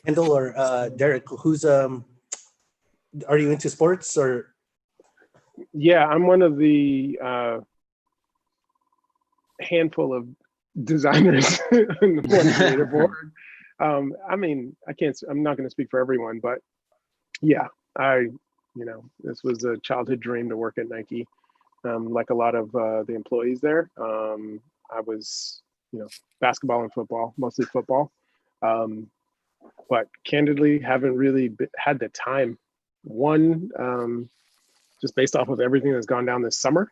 Kendall or Derrick, are you into sports or? Yeah, I'm one of the handful of designers on the one creator board. I mean, I'm not going to speak for everyone, but yeah, this was a childhood dream to work at Nike. Like a lot of the employees there, I was, basketball and football, mostly football. But candidly, haven't really had the time. One, just based off of everything that's gone down this summer,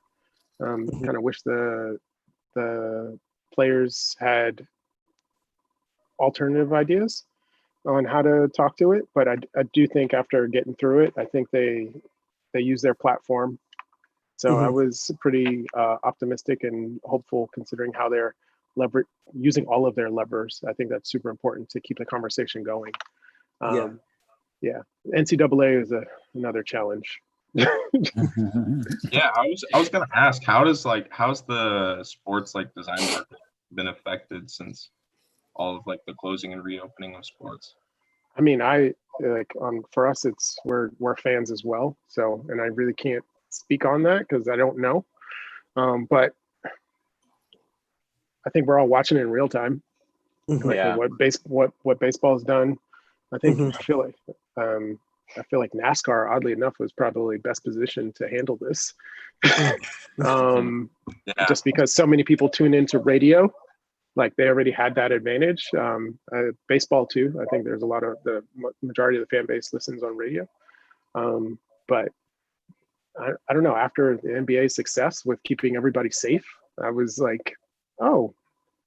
kind of wish the players had alternative ideas on how to talk to it. But I do think after getting through it, I think they use their platform. So I was pretty optimistic and hopeful considering how they're using all of their levers. I think that's super important to keep the conversation going. Yeah. NCAA is another challenge. Yeah, I was gonna ask, how's the sports design market been affected since all of the closing and reopening of sports? I mean, for us, we're fans as well. So, and I really can't speak on that because I don't know. But I think we're all watching it in real time. What baseball has done. I think I feel like NASCAR, oddly enough, was probably best positioned to handle this. Just because so many people tune into radio, they already had that advantage. Baseball too. I think there's a lot of the majority of the fan base listens on radio. But I don't know. After the NBA's success with keeping everybody safe, I was like, oh,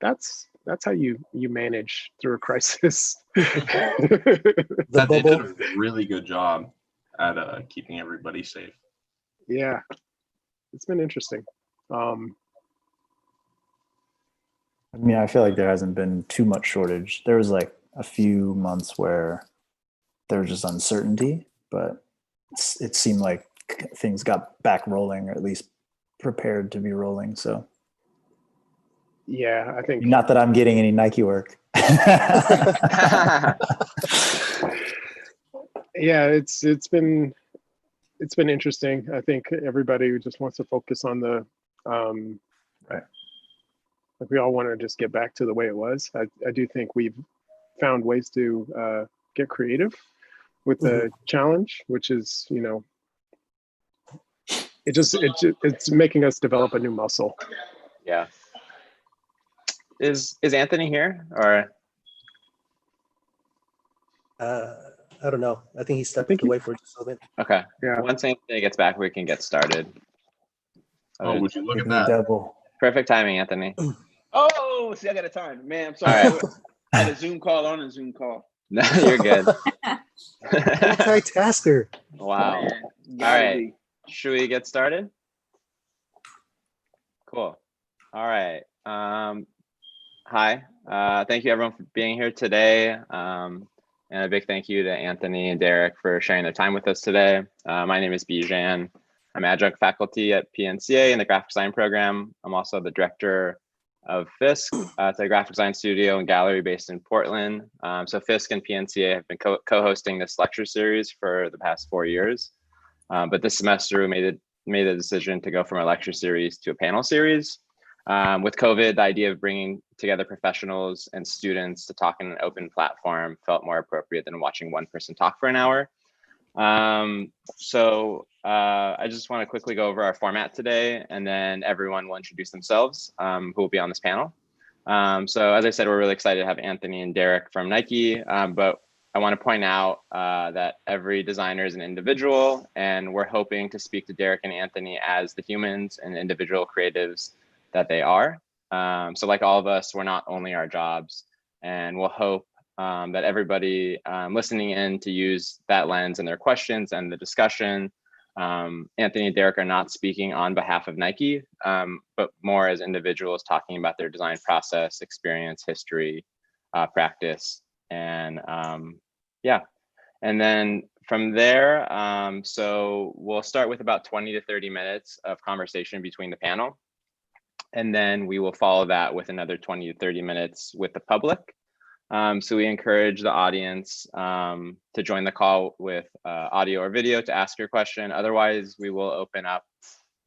that's how you manage through a crisis. They did a really good job at keeping everybody safe. Yeah, it's been interesting. I mean, I feel like there hasn't been too much shortage. There was a few months where there was just uncertainty, but it seemed like things got back rolling, or at least prepared to be rolling. So yeah, I think not that I'm getting any Nike work. Yeah, it's been interesting. I think everybody just wants to focus on the right. We all want to just get back to the way it was. I do think we've found ways to get creative with the challenge, which is, it's making us develop a new muscle. Yeah. Is Anthony here or? I don't know. I think he stepped away for just a bit. Okay. Yeah. Once Anthony gets back, we can get started. Oh, would you look at that? Double. Perfect timing, Anthony. Oh, see, I got a time, man. I'm sorry. All right. I had a Zoom call on a Zoom call. No, you're good. Multitasker. Wow. Man, All right. Should we get started? Cool. All right. Hi. Thank you everyone for being here today. And a big thank you to Anthony and Derrick for sharing their time with us today. My name is Bijan. I'm adjunct faculty at PNCA in the graphic design program. I'm also the director of Fisk. It's a graphic design studio and gallery based in Portland. So Fisk and PNCA have been co-hosting this lecture series for the past 4 years. But this semester we made the decision to go from a lecture series to a panel series. With COVID, the idea of bringing together professionals and students to talk in an open platform felt more appropriate than watching one person talk for an hour. I just want to quickly go over our format today, and then everyone will introduce themselves who will be on this panel. So as I said, we're really excited to have Anthony and Derrick from Nike, but I want to point out that every designer is an individual, and we're hoping to speak to Derrick and Anthony as the humans and individual creatives that they are. So like all of us, we're not only our jobs, and we'll hope that everybody listening in to use that lens in their questions and the discussion. Anthony and Derrick are not speaking on behalf of Nike, but more as individuals talking about their design process, experience, history, practice, and yeah. And then from there, so we'll start with about 20 to 30 minutes of conversation between the panel. And then we will follow that with another 20 to 30 minutes with the public. So we encourage the audience to join the call with audio or video to ask your question. Otherwise, we will open up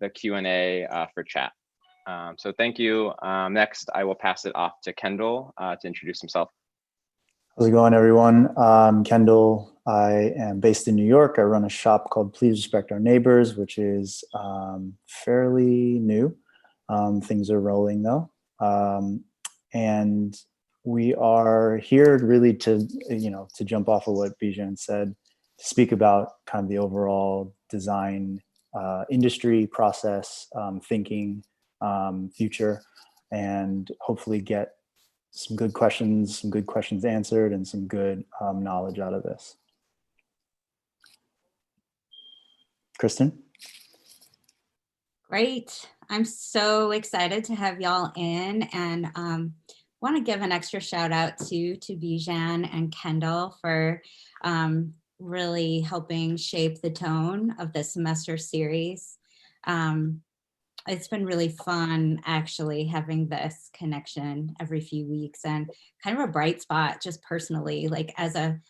the Q&A for chat. So thank you. Next, I will pass it off to Kendall to introduce himself. How's it going, everyone? I'm Kendall. I am based in New York. I run a shop called Please Respect Our Neighbors, which is fairly new. Things are rolling though. And we are here really to, to jump off of what Bijan said, to speak about kind of the overall design industry process, thinking, future, and hopefully get some good questions answered, and some good knowledge out of this. Kristen? Great. I'm so excited to have y'all in, and want to give an extra shout out to Bijan and Kendall for really helping shape the tone of the semester series. It's been really fun actually having this connection every few weeks, and kind of a bright spot just personally, like as a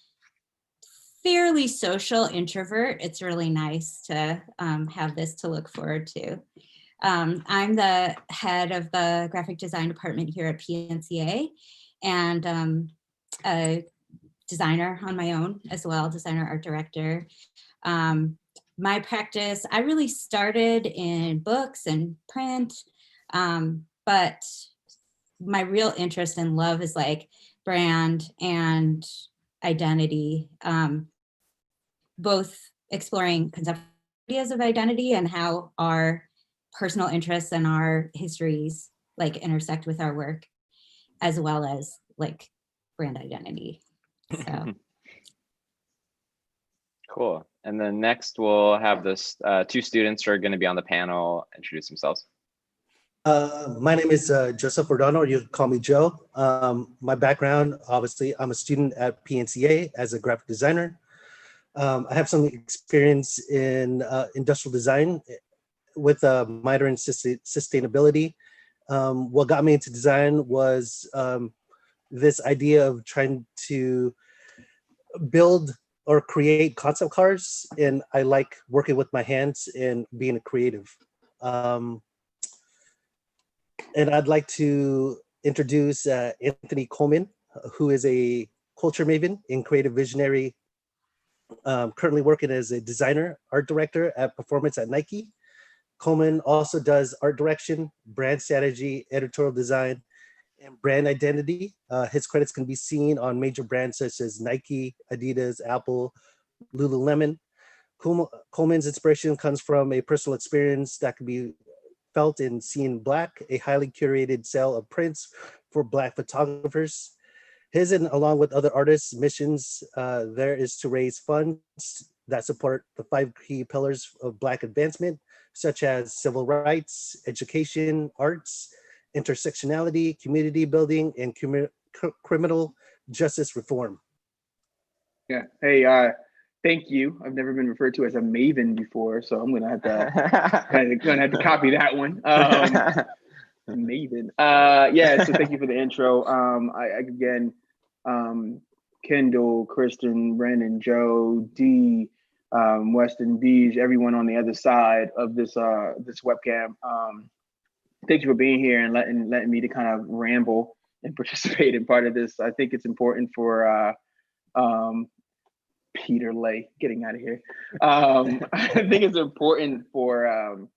fairly social introvert, it's really nice to have this to look forward to. I'm the head of the graphic design department here at PNCA, and a designer on my own as well, designer, art director. My practice, I really started in books and print, but my real interest and love is like brand and identity, both exploring conceptual ideas of identity and how our personal interests and our histories like intersect with our work, as well as like brand identity. So. Cool. And then next we'll have this two students who are going to be on the panel introduce themselves. My name is Joseph Ordano, or you can call me Joe. My background, obviously, I'm a student at PNCA as a graphic designer. I have some experience in industrial design with a minor in sustainability. What got me into design was this idea of trying to build or create concept cars, and I like working with my hands and being a creative. And I'd like to introduce Anthony Coleman, who is a culture maven and creative visionary, currently working as a designer, art director at performance at Nike. Coleman also does art direction, brand strategy, editorial design, and brand identity. His credits can be seen on major brands such as Nike, Adidas, Apple, Lululemon. Coleman's inspiration comes from a personal experience that can be felt in Seeing Black, a highly curated sale of prints for Black photographers. His, and along with other artists' missions there is to raise funds that support the 5 key pillars of Black advancement, such as civil rights, education, arts, intersectionality, community building, and criminal justice reform. Yeah. Hey, thank you. I've never been referred to as a maven before, so I'm gonna have to copy that one. Maven. Yeah. So thank you for the intro. Again, Kendall, Kristen, Brandon, Joe, D, Weston, Beige, everyone on the other side of this this webcam. Thank you for being here and letting me to kind of ramble and participate in part of this. I think it's important for Peter Lay getting out of here. I think it's important for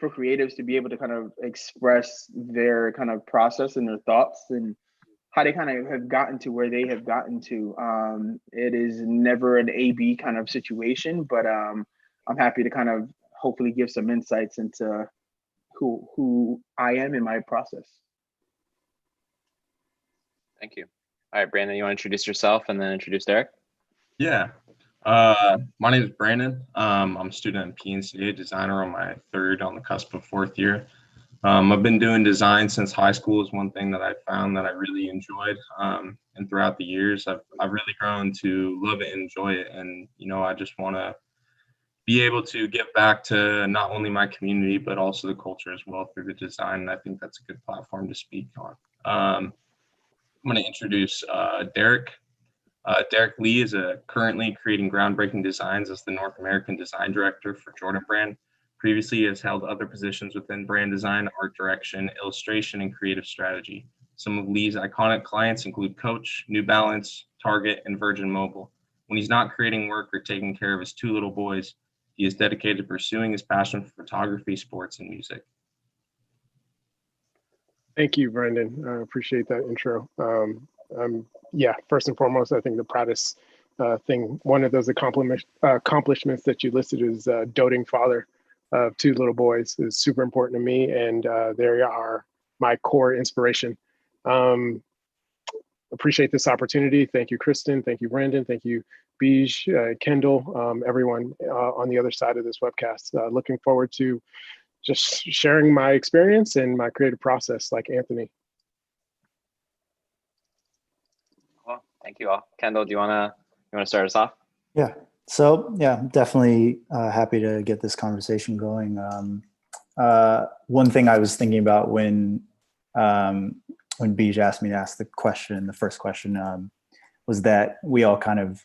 creatives to be able to kind of express their kind of process and their thoughts and how they kind of have gotten to where they have gotten to. It is never an A/B kind of situation, but I'm happy to kind of hopefully give some insights into who I am in my process. Thank you. All right, Brandon, you want to introduce yourself and then introduce Derrick? Yeah. My name is Brandon. I'm a student in PNCA, designer on my 3rd, on the cusp of 4th year. I've been doing design since high school. Is one thing that I found that I really enjoyed. And throughout the years, I've really grown to love it and enjoy it. And, I just want to be able to give back to not only my community, but also the culture as well through the design. And I think that's a good platform to speak on. I'm going to introduce Derrick. Derrick Lee is currently creating groundbreaking designs as the North American Design Director for Jordan Brand. Previously, he has held other positions within brand design, art direction, illustration, and creative strategy. Some of Lee's iconic clients include Coach, New Balance, Target, and Virgin Mobile. When he's not creating work or taking care of his two little boys, he is dedicated to pursuing his passion for photography, sports, and music. Thank you, Brendan. I appreciate that intro. Yeah, first and foremost, I think the proudest thing, one of those accomplishments that you listed is doting father of two little boys is super important to me, and they are my core inspiration. Appreciate this opportunity. Thank you, Kristen. Thank you, Brandon. Thank you, Bij, Kendall, everyone on the other side of this webcast. Looking forward to just sharing my experience and my creative process like Anthony. Well, thank you all. Kendall, do you wanna start us off? Yeah. So yeah, definitely happy to get this conversation going. One thing I was thinking about when Bij asked me to ask the first question, was that we all kind of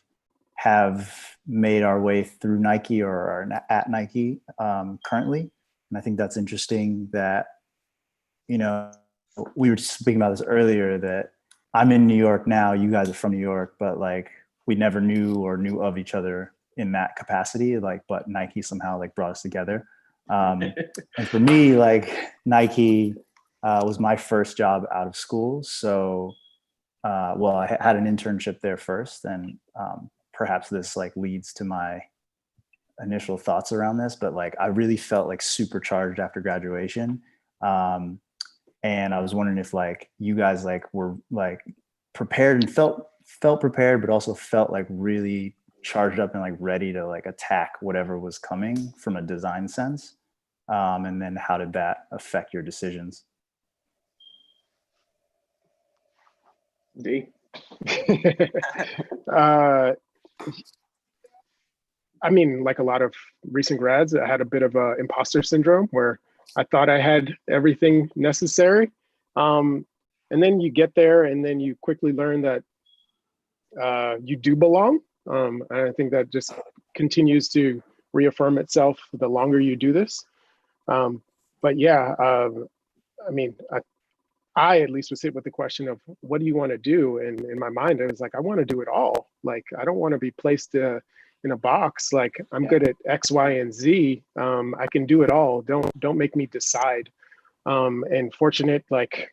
have made our way through Nike or are at Nike currently. And I think that's interesting that, you know, we were speaking about this earlier, that I'm in New York now, you guys are from New York, but like we never knew of each other in that capacity, like, but Nike somehow like brought us together. And for me, like Nike was my first job out of school. So, well, I had an internship there first, and perhaps this like leads to my initial thoughts around this, but like I really felt like supercharged after graduation. And I was wondering if like you guys like were like prepared and felt prepared, but also felt like really charged up and like ready to like attack whatever was coming from a design sense. And then how did that affect your decisions? D. I mean, like a lot of recent grads, I had a bit of a imposter syndrome where I thought I had everything necessary. And then you get there and then you quickly learn that you do belong. And I think that just continues to reaffirm itself the longer you do this. But yeah, I mean, I at least would sit with the question of what do you want to do? And in my mind, it was like, I want to do it all. Like, I don't want to be placed in a box. Like I'm good at X, Y, and Z. I can do it all. Don't make me decide. And fortunate, like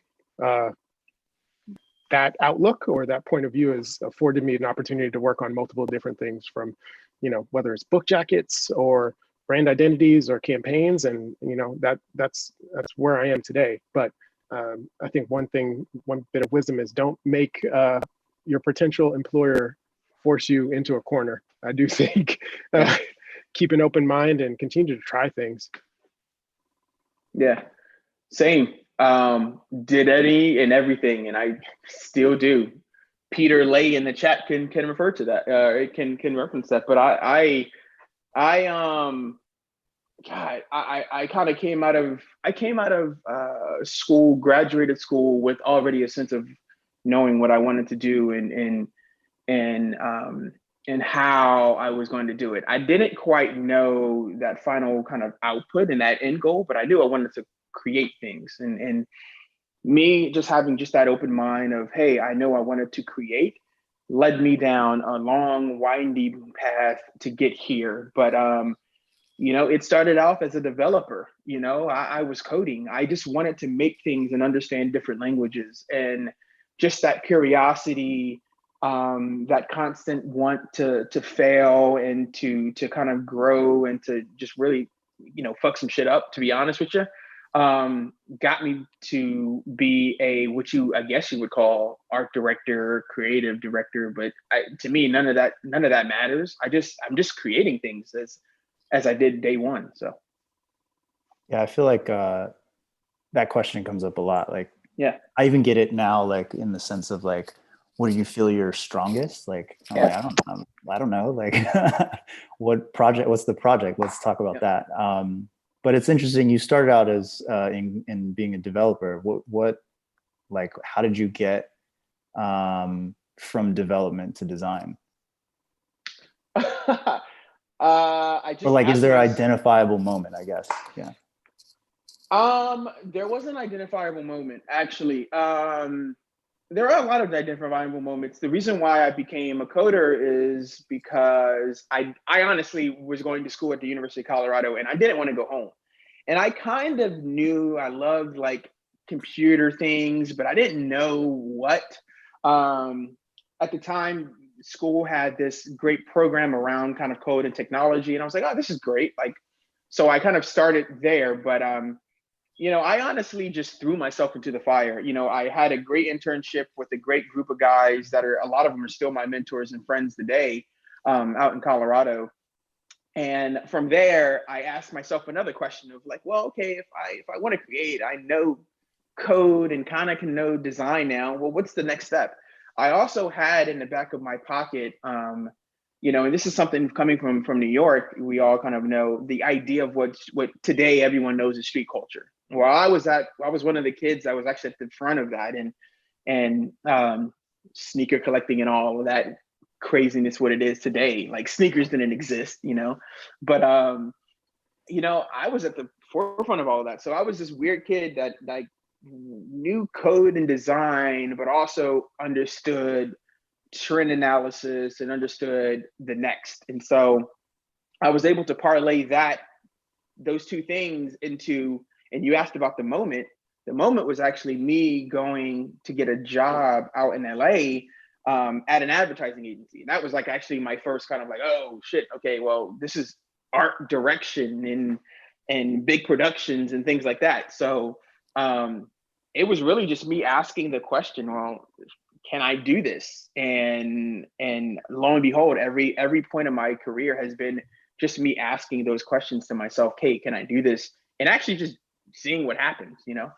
that outlook or that point of view has afforded me an opportunity to work on multiple different things, from, you know, whether it's book jackets or brand identities or campaigns. And, you know, that's where I am today. But I think one bit of wisdom is don't make your potential employer force you into a corner. I do think keep an open mind and continue to try things. Yeah, same. Did any and everything, and I still do. Peter Lay in the chat can refer to that. It can reference that. But I kind of came out of school, graduated school with already a sense of knowing what I wanted to do and how I was going to do it. I didn't quite know that final kind of output and that end goal, but I knew I wanted to create things. And me just having just that open mind of, hey, I know I wanted to create, led me down a long, winding path to get here. But you know, it started off as a developer. You know, I was coding. I just wanted to make things and understand different languages, and just that curiosity, that constant want to fail and to kind of grow and to just really, you know, fuck some shit up, to be honest with you, got me to be what I guess you would call art director, creative director. But to me, none of that matters. I'm just creating things as I did day one. So yeah, I feel like that question comes up a lot. Like, yeah, I even get it now, like in the sense of like, what do you feel you're strongest? Like, like I don't know. Like, what's the project? Let's talk about that. But it's interesting. You started out as in being a developer. What, like, how did you get from development to design? I just Or like, is asked there an myself- identifiable moment, I guess? Yeah. There was an identifiable moment, actually. There are a lot of identifiable moments. The reason why I became a coder is because I honestly was going to school at the University of Colorado and I didn't want to go home. And I kind of knew I loved like computer things, but I didn't know what. At the time, school had this great program around kind of code and technology. And I was like, oh, this is great. Like, so I kind of started there, but you know, I honestly just threw myself into the fire. You know, I had a great internship with a great group of guys that are, a lot of them are still my mentors and friends today, out in Colorado. And from there, I asked myself another question of like, well, okay, if I want to create, I know code and kind of can know design now. Well, what's the next step? I also had in the back of my pocket, you know, and this is something coming from New York, we all kind of know the idea of what today everyone knows is street culture. Well, I was one of the kids that was actually at the front of that, and sneaker collecting and all of that craziness, what it is today. Like sneakers didn't exist, you know, but you know, I was at the forefront of all of that. So I was this weird kid that like knew code and design, but also understood trend analysis and understood the next. And so I was able to parlay those two things into, and you asked about the moment. The moment was actually me going to get a job out in LA at an advertising agency. And that was like actually my first kind of like, oh shit, okay, well, this is art direction and big productions and things like that. So it was really just me asking the question, well, can I do this? And lo and behold, every point of my career has been just me asking those questions to myself. Hey, can I do this? And actually just seeing what happens, you know?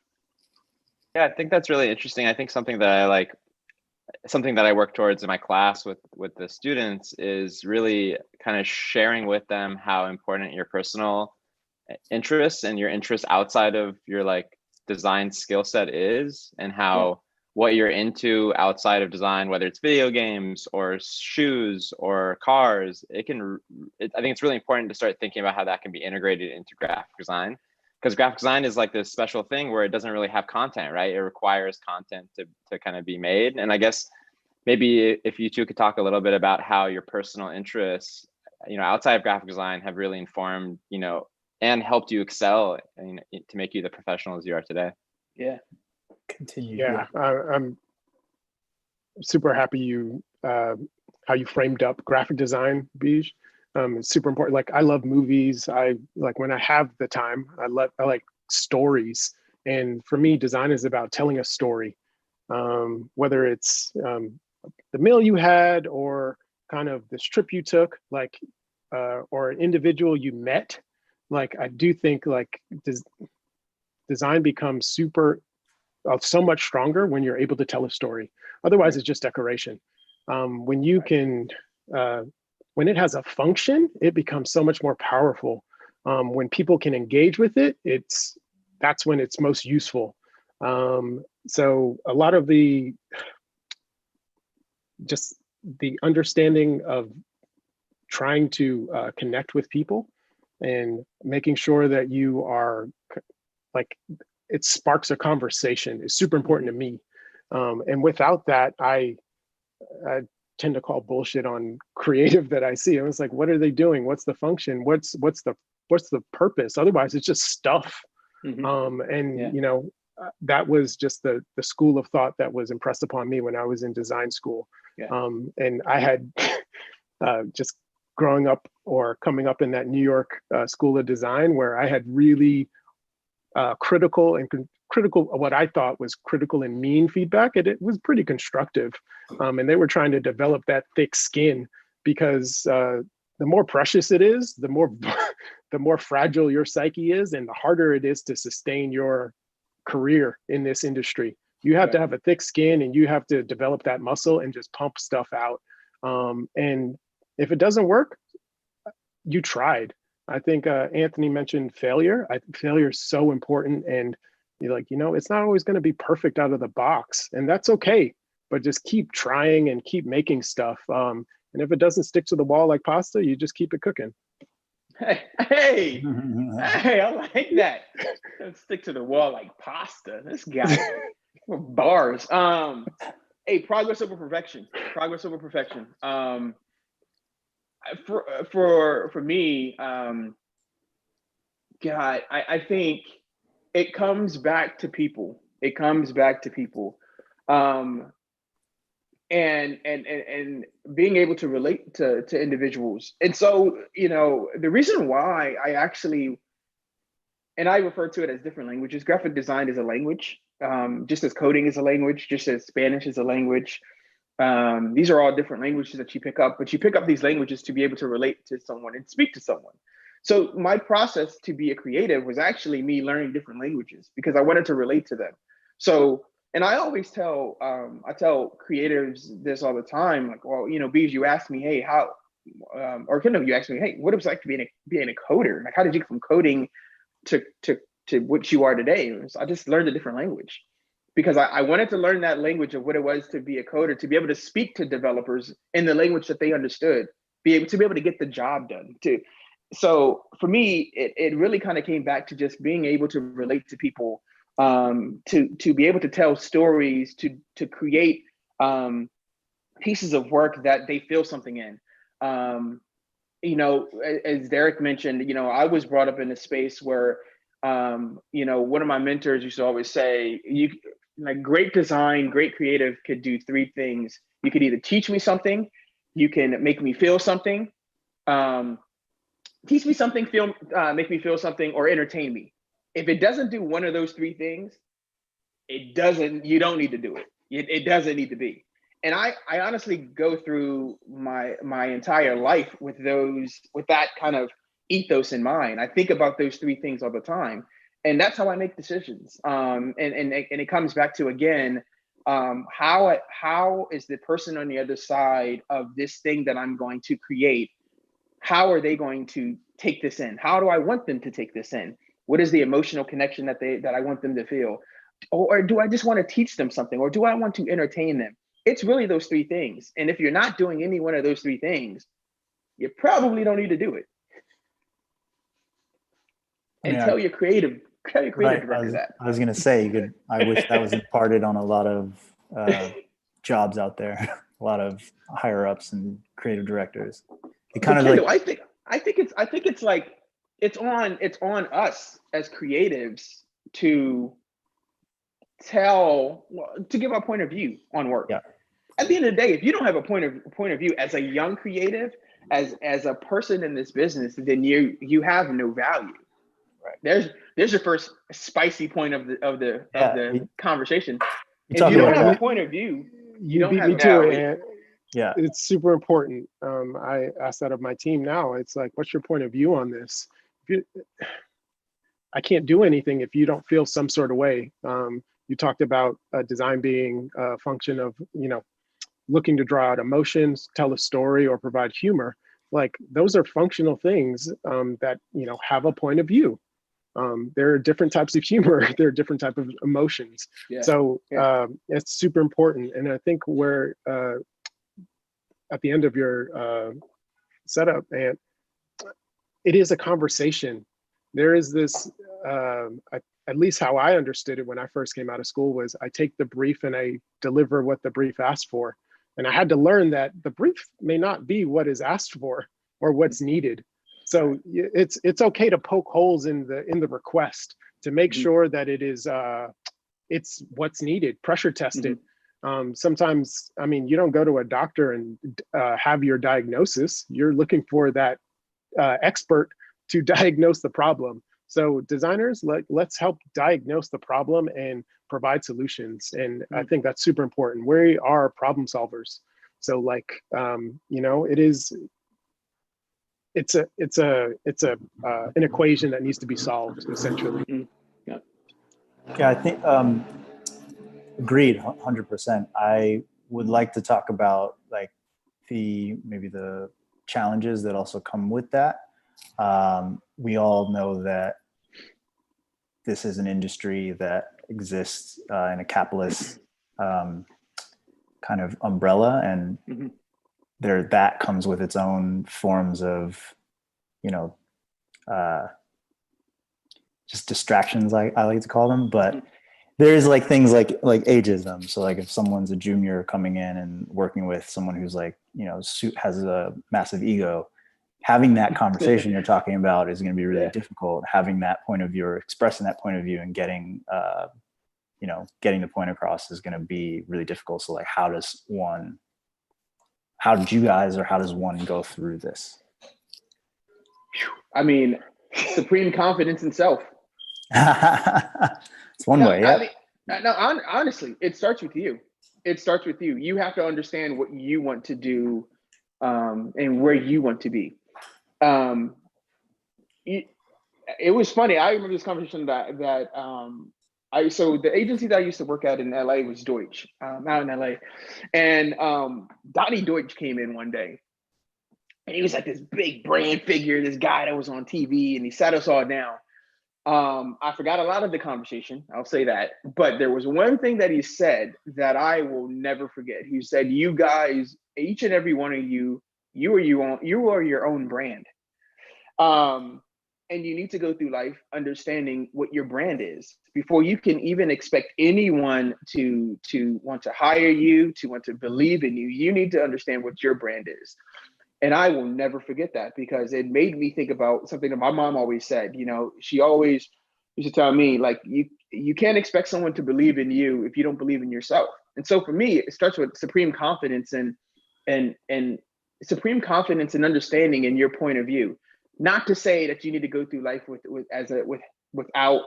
Yeah, I think that's really interesting. I think something that I work towards in my class with the students is really kind of sharing with them how important your personal interests and your interests outside of your like design skill set is, and how what you're into outside of design, whether it's video games or shoes or cars, I think it's really important to start thinking about how that can be integrated into graphic design. Because graphic design is like this special thing where it doesn't really have content, right? It requires content to kind of be made. And I guess maybe if you two could talk a little bit about how your personal interests, you know, outside of graphic design have really informed, you know, and helped you excel to make you the professionals you are today. Yeah. Continue. Yeah, I'm super happy how you framed up graphic design, Bij. It's super important. Like I love movies. I like when I have the time. I like stories, and for me, design is about telling a story. Whether it's the meal you had, or kind of this trip you took, like or an individual you met. Like I do think like design becomes so much stronger when you're able to tell a story. Otherwise, it's just decoration. When you can, when it has a function, it becomes so much more powerful. When people can engage with it, that's when it's most useful. So a lot of the understanding of trying to connect with people and making sure that you are like, it sparks a conversation is super important to me. And without that, I tend to call bullshit on creative that I see. I was like, what are they doing? What's the function? What's the purpose? Otherwise, it's just stuff. Mm-hmm. You know, that was just the school of thought that was impressed upon me when I was in design school. Yeah. And I had just growing up or coming up in that New York school of design, where I had really critical, what I thought was critical and mean feedback, and it was pretty constructive. And they were trying to develop that thick skin, because the more precious it is, the more fragile your psyche is, and the harder it is to sustain your career in this industry. You have to have a thick skin, and you have to develop that muscle and just pump stuff out. And if it doesn't work, you tried. I think Anthony mentioned failure. Failure is so important, and you're like, you know, it's not always going to be perfect out of the box, and that's okay. but just keep trying and keep making stuff. And if it doesn't stick to the wall like pasta, you just keep it cooking. Hey, I like that. Don't stick to the wall like pasta. This guy, bars. Hey, progress over perfection. Progress over perfection. For me, God, I think it comes back to people. It comes back to people. And being able to relate to individuals. And so, the reason why I actually, and I refer to it as different languages, graphic design is a language, just as coding is a language, just as Spanish is a language. These are all different languages that you pick up, but you pick up these languages to be able to relate to someone and speak to someone. So my process to be a creative was actually me learning different languages because I wanted to relate to them. So, and I always tell, I tell creatives this all the time, like, well, Bees, you asked me, hey, how, or Kendall, you asked me, hey, what it was like to being a coder? Like, how did you get from coding to what you are today? So I just learned a different language because I wanted to learn that language of what it was to be a coder, to be able to speak to developers in the language that they understood, be able to get the job done too. So for me, it really kind of came back to just being able to relate to people, to be able to tell stories, to create pieces of work that they feel something in. As Derrick mentioned, I was brought up in a space where, one of my mentors used to always say, great design, great creative could do three things. You could either teach me something, you can make me feel something, teach me something, make me feel something, or entertain me. If it doesn't do one of those three things, you don't need to do it. It doesn't need to be. And I honestly go through my entire life with that kind of ethos in mind. I think about those three things all the time. And that's how I make decisions. And it comes back to, again, how is the person on the other side of this thing that I'm going to create, how are they going to take this in? How do I want them to take this in? What is the emotional connection that I want them to feel? Or do I just want to teach them something? Or do I want to entertain them? It's really those three things. And if you're not doing any one of those three things, you probably don't need to do it. And tell your creative director that. I was going to say, I wish that was imparted on a lot of jobs out there, a lot of higher ups and creative directors. It kind of Kendall, I think it's like, it's on us as creatives to give our point of view on work. Yeah. At the end of the day, if you don't have a point of view as a young creative, as a person in this business, then you have no value. Right. There's your first spicy point of the conversation. If you don't have a point of view, you don't beat have me to it. And yeah, it's super important. I ask that of my team now. It's like, what's your point of view on this? I can't do anything if you don't feel some sort of way. You talked about design being a function of, looking to draw out emotions, tell a story, or provide humor. Like, those are functional things that, have a point of view. There are different types of humor. There are different types of emotions. Yeah. So it's super important. And I think where at the end of your setup, and it is a conversation. There is this, at least how I understood it when I first came out of school, was I take the brief and I deliver what the brief asked for. And I had to learn that the brief may not be what is asked for or what's needed. So it's okay to poke holes in the request to make sure that it is it's what's needed, pressure tested. Sometimes, you don't go to a doctor and have your diagnosis. You're looking for that expert to diagnose the problem. So designers, let's help diagnose the problem and provide solutions. And I think that's super important. We are problem solvers. So it's an equation that needs to be solved, essentially. Yeah, I think agreed 100%. I would like to talk about maybe the challenges that also come with that. We all know that this is an industry that exists in a capitalist kind kind of umbrella, and Mhm. that comes with its own forms of, just distractions, I like to call them. But there's like things like ageism. So like if someone's a junior coming in and working with someone who's like, has a massive ego, having that conversation you're talking about is going to be really difficult. Having that point of view, or expressing that point of view, and getting the point across is going to be really difficult. So like, how does one go through this? I mean, supreme confidence in self. It's one way. Yeah. Honestly, it starts with you. It starts with you. You have to understand what you want to do, and where you want to be. It was funny. I remember this conversation so the agency that I used to work at in LA was Deutsch, out in LA. And Donnie Deutsch came in one day, and he was like this big brand figure, this guy that was on TV, and he sat us all down. I forgot a lot of the conversation, I'll say that. But there was one thing that he said that I will never forget. He said, "You guys, each and every one of you, you are your own brand. And you need to go through life understanding what your brand is before you can even expect anyone to want to hire you, to want to believe in you. You need to understand what your brand is." And I will never forget that, because it made me think about something that my mom always said. She always used to tell me, like, you can't expect someone to believe in you if you don't believe in yourself. And so for me, it starts with supreme confidence and supreme confidence and understanding in your point of view. Not to say that you need to go through life without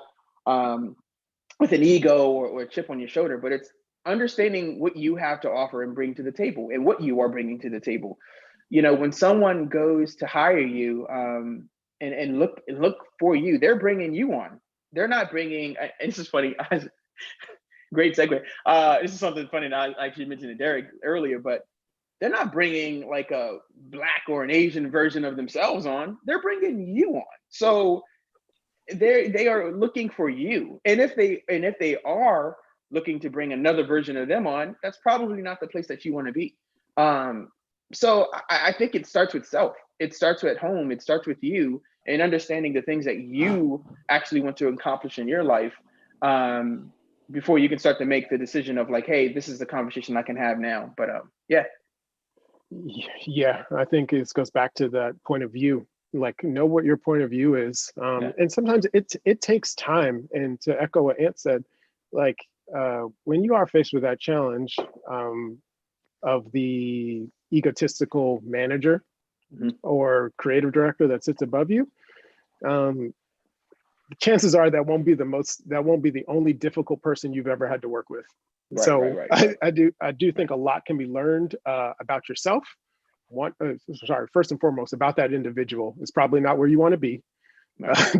with an ego or a chip on your shoulder, but it's understanding what you have to offer and bring to the table, and what you are bringing to the table. When someone goes to hire you, and look for you, they're bringing you on. They're not bringing. And this is funny. Great segue. This is something funny that I actually mentioned to Derrick earlier, but they're not bringing like a Black or an Asian version of themselves on. They're bringing you on. So they are looking for you. And if they are looking to bring another version of them on, that's probably not the place that you want to be. So I think it starts with self. It starts at home. It starts with you, and understanding the things that you actually want to accomplish in your life, before you can start to make the decision of like, hey, this is the conversation I can have now. But yeah. Yeah, I think it goes back to that point of view. Like, know what your point of view is. And sometimes it takes time. And to echo what Ant said, like, when you are faced with that challenge of the egotistical manager or creative director that sits above you, chances are that won't be the only difficult person you've ever had to work with. Right. I do think a lot can be learned about yourself. First and foremost, about that individual. It's probably not where you want to be.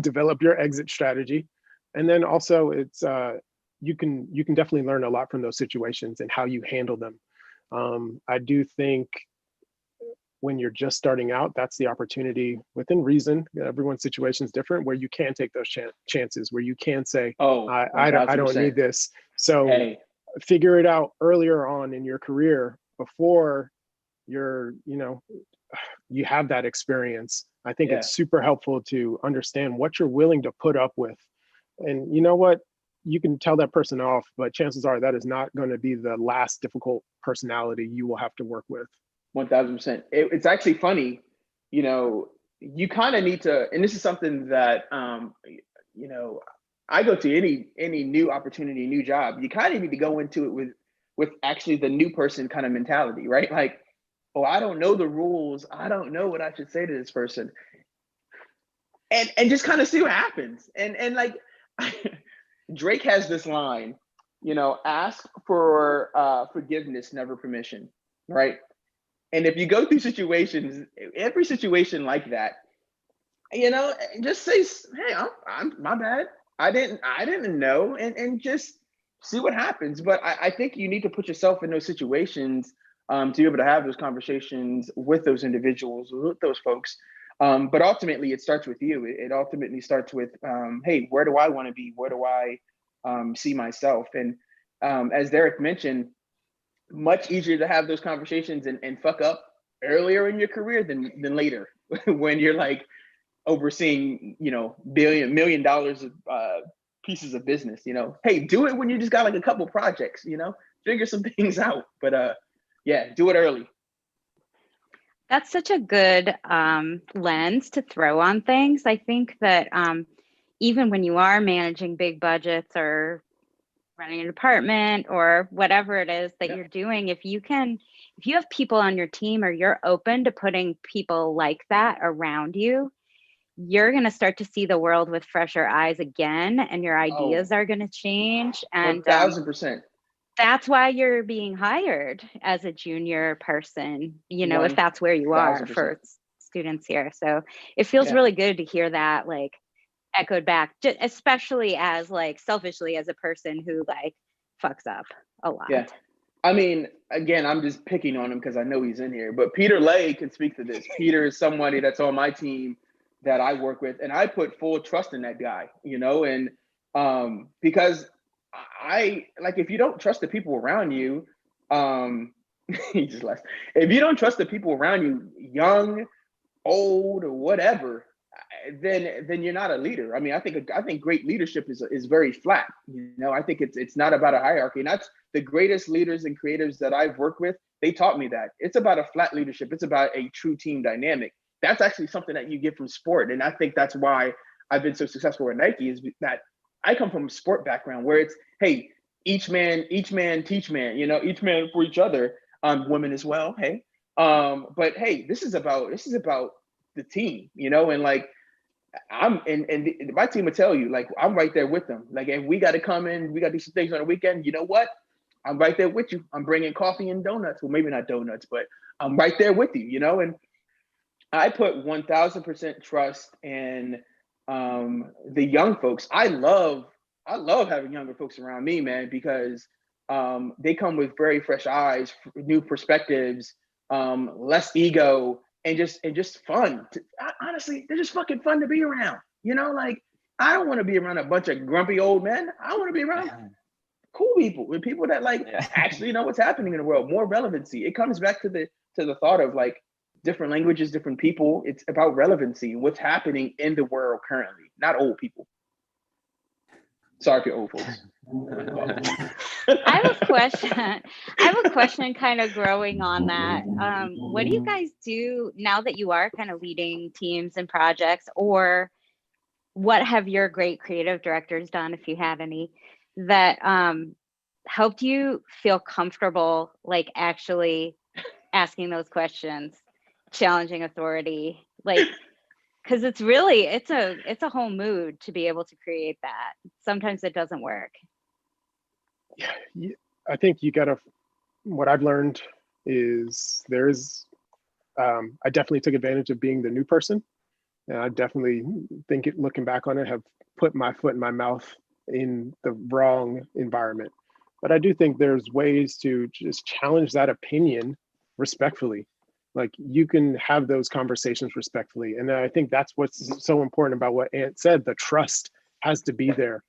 Develop your exit strategy, and then also it's you can definitely learn a lot from those situations and how you handle them. I do think when you're just starting out, that's the opportunity, within reason. Everyone's situation is different, where you can take those chances, where you can say, I don't need this. So figure it out earlier on in your career before you have that experience. I think it's super helpful to understand what you're willing to put up with. And you know what? You can tell that person off, but chances are that is not going to be the last difficult personality you will have to work with. 1000%. It's actually funny, you kind of need to, and this is something that, I go to any new opportunity, new job, you kind of need to go into it with actually the new person kind of mentality, right? Like, oh, I don't know the rules. I don't know what I should say to this person. And just kind of see what happens. And like, Drake has this line, ask for forgiveness, never permission, right? And if you go through situations, every situation like that, just say, hey, I'm my bad. I didn't know, and just see what happens. But I think you need to put yourself in those situations to be able to have those conversations with those individuals, with those folks. But ultimately, it starts with you. It ultimately starts with, hey, where do I want to be? Where do I see myself? And as Derrick mentioned, much easier to have those conversations and fuck up earlier in your career than later when you're like overseeing, $1 million of pieces of business. Hey, do it when you just got like a couple projects, figure some things out. But yeah, do it early. That's such a good lens to throw on things. I think that even when you are managing big budgets or running a department or whatever it is that you're doing, if you have people on your team or you're open to putting people like that around you, you're going to start to see the world with fresher eyes again, and your ideas are going to change. And 1000%. That's why you're being hired as a junior person, if that's where you are 1000%. for students here. So it feels really good to hear that like echoed back, especially as like selfishly as a person who like fucks up a lot. Yeah. I mean, again, I'm just picking on him because I know he's in here, but Peter Lay can speak to this. Peter is somebody that's on my team that I work with, and I put full trust in that guy, and because I like, if you don't trust the people around you, he just left. If you don't trust the people around you, young, old, or whatever, then you're not a leader. I mean, I think great leadership is very flat. I think it's not about a hierarchy, and that's the greatest leaders and creatives that I've worked with. They taught me that it's about a flat leadership. It's about a true team dynamic. That's actually something that you get from sport, and I think that's why I've been so successful at Nike, is that I come from a sport background where it's, hey, each man teach man, each man for each other, women as well, hey. But hey, this is about the team, and like and my team will tell you, like, I'm right there with them. Like, if we got to come in, we got to do some things on the weekend, you know what? I'm right there with you. I'm bringing coffee and donuts. Well, maybe not donuts, but I'm right there with you, and I put 1000% trust in the young folks. I love having younger folks around me, man, because they come with very fresh eyes, new perspectives, less ego, and just fun. Honestly, they're just fucking fun to be around. Like, I don't want to be around a bunch of grumpy old men. I want to be around cool people, with people that actually know what's happening in the world. More relevancy. It comes back to the thought of like different languages, different people. It's about relevancy and what's happening in the world currently, not old people. Sorry for old folks. I have a question kind of growing on that. What do you guys do now that you are kind of leading teams and projects, or what have your great creative directors done, if you had any, that helped you feel comfortable, like actually asking those questions, challenging authority, like, because it's a whole mood to be able to create that. Sometimes it doesn't work. Yeah, I think what I've learned is I definitely took advantage of being the new person. And I definitely think, looking back on it, have put my foot in my mouth in the wrong environment. But I do think there's ways to just challenge that opinion respectfully. Like, you can have those conversations respectfully. And I think that's what's so important about what Ant said. The trust has to be there.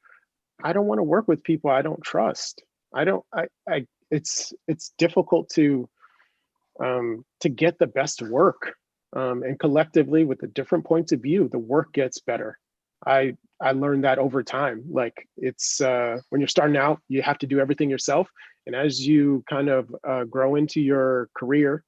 I don't want to work with people I don't trust. It's difficult to get the best work. And collectively, with the different points of view, the work gets better. I learned that over time. Like, it's when you're starting out, you have to do everything yourself. And as you kind of grow into your career,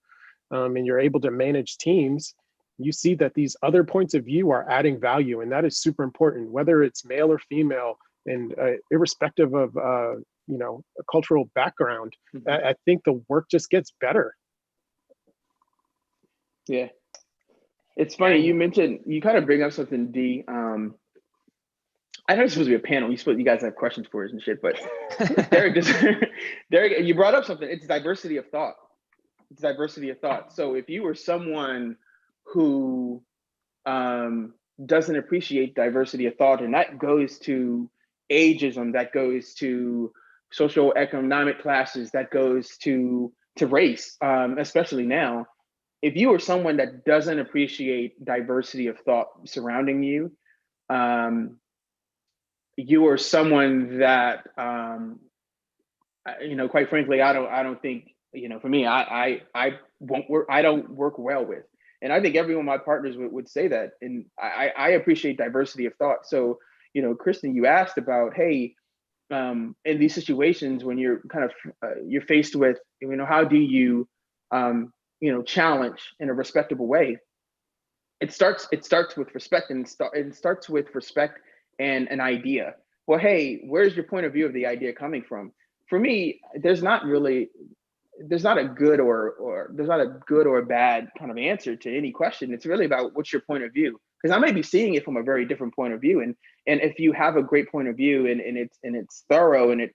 and you're able to manage teams, you see that these other points of view are adding value. And that is super important, whether it's male or female, and irrespective of a cultural background. I think the work just gets better. Yeah. It's funny, you kind of bring up something, D. I know it's supposed to be a panel. You guys have questions for us and shit, but Derrick, you brought up something. It's diversity of thought. So if you were someone who doesn't appreciate diversity of thought, and that goes to ageism, that goes to social economic classes, that goes to race, especially now. If you are someone that doesn't appreciate diversity of thought surrounding you, you are someone that, quite frankly, I don't think for me, I won't work. I don't work well with, and I think every one of my partners would say that. And I appreciate diversity of thought. So, Kristen, you asked about, hey, in these situations when you're kind of you're faced with, how do you, challenge in a respectable way? It starts with respect, and it starts with respect and an idea. Well, hey, where's your point of view of the idea coming from? For me, there's not a good or there's not a good or bad kind of answer to any question. It's really about what's your point of view, because I may be seeing it from a very different point of view, and if you have a great point of view and it's thorough and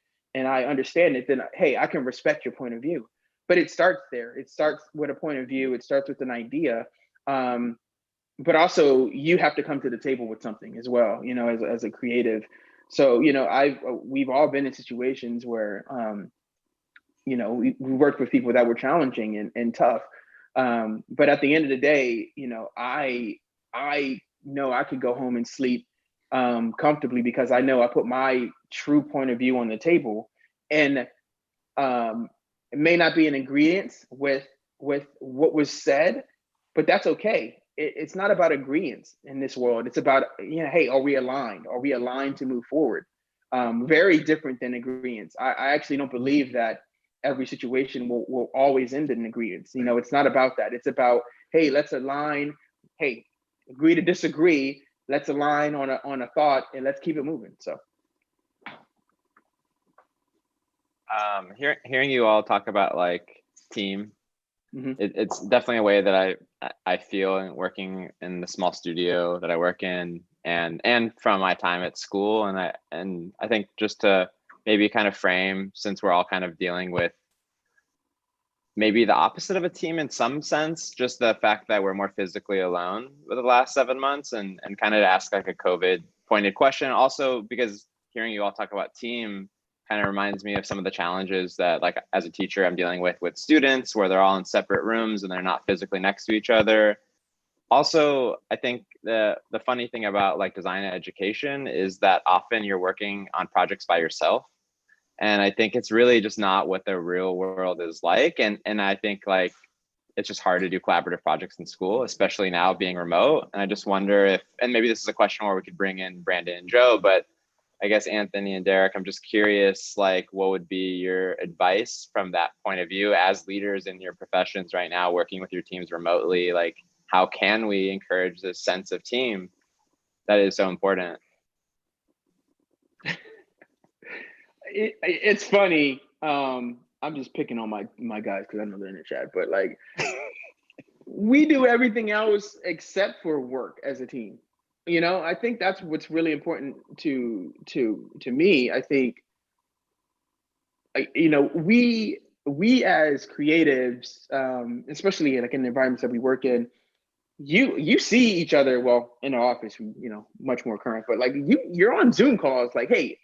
I understand it, then hey, I can respect your point of view. But it starts there. It starts with a point of view. It starts with an idea. But also you have to come to the table with something as well, as a creative. So, we've all been in situations where, we worked with people that were challenging and tough. But at the end of the day, I know I could go home and sleep comfortably, because I know I put my true point of view on the table. And it may not be an ingredient with what was said, but that's okay. It's not about agreements in this world. It's about, hey, are we aligned? Are we aligned to move forward? Very different than agreements. I actually don't believe that every situation will always end in agreements. It's not about that. It's about, hey, let's align. Hey, agree to disagree. Let's align on a thought, and let's keep it moving. So. Hearing you all talk about like team, it's definitely a way that I feel in working in the small studio that I work in, and from my time at school, and I think just to maybe kind of frame, since we're all kind of dealing with maybe the opposite of a team in some sense, just the fact that we're more physically alone for the last 7 months, and kind of ask like a COVID pointed question. Also, because hearing you all talk about team kind of reminds me of some of the challenges that, like, as a teacher, I'm dealing with students where they're all in separate rooms and they're not physically next to each other. Also, I think the funny thing about like design education is that often you're working on projects by yourself. And I think it's really just not what the real world is like. And I think like it's just hard to do collaborative projects in school, especially now being remote. And I just wonder if, and maybe this is a question where we could bring in Brandon and Joe, but I guess Anthony and Derrick, I'm just curious, like, what would be your advice from that point of view as leaders in your professions right now, working with your teams remotely? Like, how can we encourage this sense of team that is so important? It's funny. I'm just picking on my guys because I know they're in the chat, but like, we do everything else except for work as a team. I think that's what's really important to me. I think, we as creatives, especially like in the environments that we work in, you see each other, well, in our office, much more current, but like you're on Zoom calls, like, hey,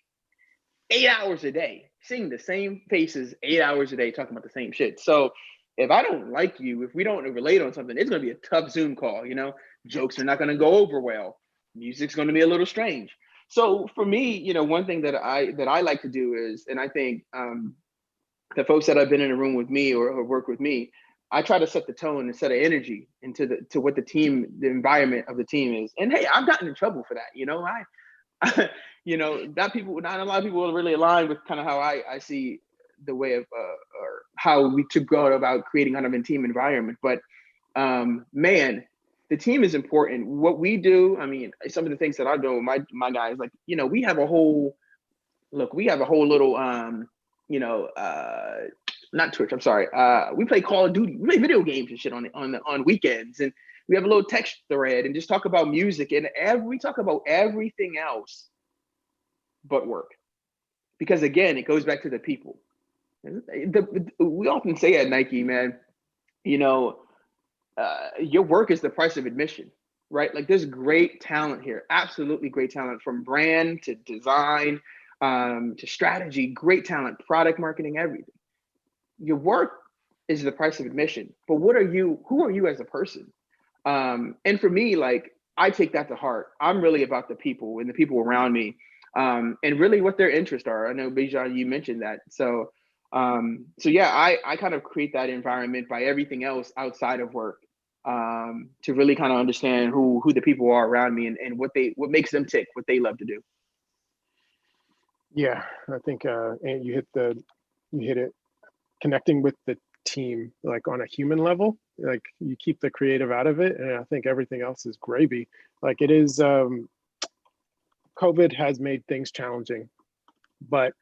8 hours a day, seeing the same faces 8 hours a day, talking about the same shit. So if I don't like you, if we don't relate on something, it's going to be a tough Zoom call. Jokes are not going to go over well. Music's going to be a little strange. So for me, one thing that I like to do is, and I think the folks that have been in a room with me or work with me, I try to set the tone and set an energy to what the environment of the team is. And hey, I've gotten in trouble for that. Not a lot of people will really align with kind of how I see the way of or how we to go about creating kind of a team environment. But man, the team is important. What we do, I mean, some of the things that I do with my guys, like, we have a whole little not Twitch, I'm sorry. We play Call of Duty, we play video games and shit on weekends, and we have a little text thread and just talk about music, and we talk about everything else but work. Because again, it goes back to the people. We often say at Nike, man, your work is the price of admission, right? Like, there's great talent here, absolutely great talent, from brand to design, to strategy, great talent, product marketing, everything. Your work is the price of admission, but who are you as a person? And for me, like, I take that to heart. I'm really about the people and the people around me, and really what their interests are. I know, Bijan, you mentioned that. So So yeah, I kind of create that environment by everything else outside of work, to really kind of understand who the people are around me and what makes them tick, what they love to do. Yeah, I think and you hit it, connecting with the team, like on a human level, like you keep the creative out of it, and I think everything else is gravy. Like it is, COVID has made things challenging, but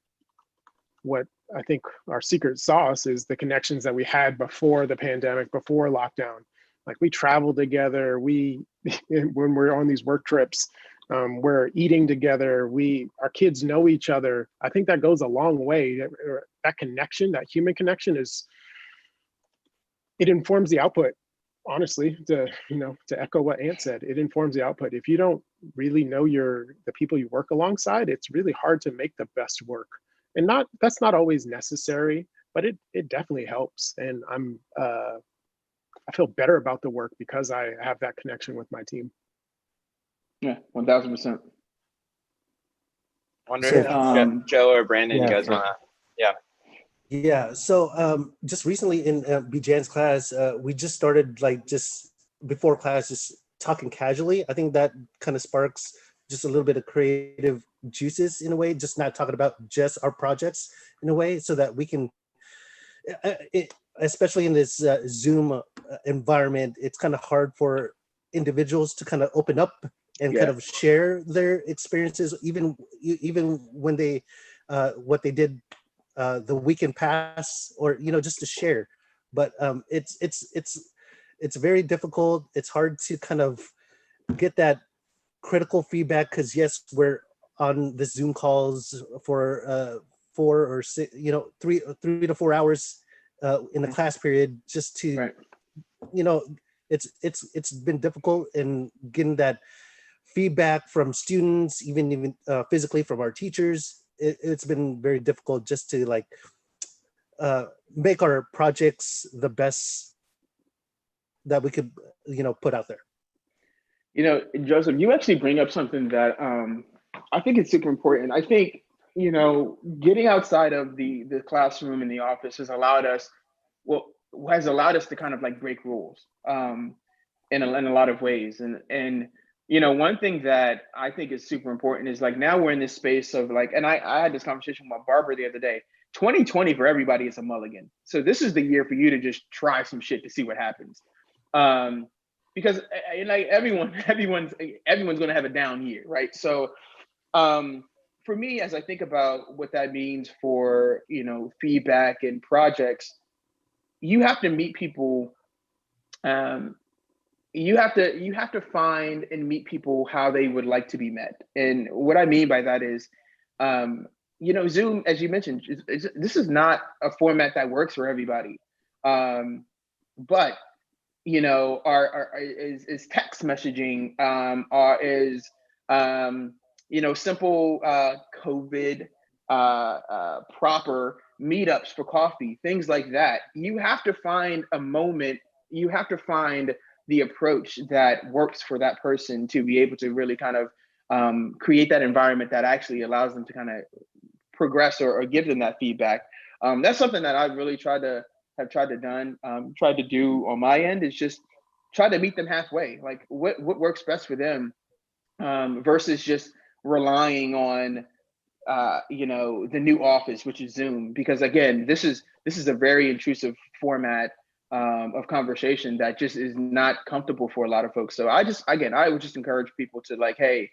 what I think our secret sauce is the connections that we had before the pandemic, before lockdown. Like we traveled together, when we're on these work trips, we're eating together, our kids know each other. I think that goes a long way. That connection, that human connection, it informs the output. Honestly, to echo what Ant said, it informs the output. If you don't really know the people you work alongside, it's really hard to make the best work. And that's not always necessary, but it definitely helps. And I feel better about the work because I have that connection with my team. Yeah, 1000%. Wonder So, if Joe or Brandon, yeah, you guys sure. want to? Yeah. So just recently in Bijan's class, we just started like just before class, just talking casually. I think that kind of sparks just a little bit of creative juices in a way, just not talking about just our projects in a way, so that we can, especially in this Zoom environment, it's kind of hard for individuals to kind of open up and kind of share their experiences, even when they what they did the weekend pass, or just to share. But it's very difficult. It's hard to kind of get that critical feedback, because yes, we're on the Zoom calls for 4 or 6, 3 to 4 hours in a class period, just to Right. it's been difficult in getting that feedback from students, even physically from our teachers. It's been very difficult just to like make our projects the best that we could put out there. Joseph, you actually bring up something that I think is super important. I think getting outside of the classroom and the office has allowed us to kind of like break rules in a lot of ways. And one thing that I think is super important is like now we're in this space of like, and I had this conversation with my barber the other day. 2020 for everybody is a mulligan. So this is the year for you to just try some shit to see what happens. Because like everyone's going to have a down year, right? So for me, as I think about what that means for feedback and projects, you have to meet people. You have to find and meet people how they would like to be met. And what I mean by that is, Zoom, as you mentioned, this is not a format that works for everybody. But is text messaging, simple COVID proper meetups for coffee, things like that. You have to find a moment. You have to find the approach that works for that person to be able to really kind of create that environment that actually allows them to kind of progress or give them that feedback. That's something that I really tried to do on my end, is just try to meet them halfway. Like what works best for them, versus just relying on the new office, which is Zoom, because again, this is a very intrusive format of conversation that just is not comfortable for a lot of folks. So I would just encourage people to like, hey,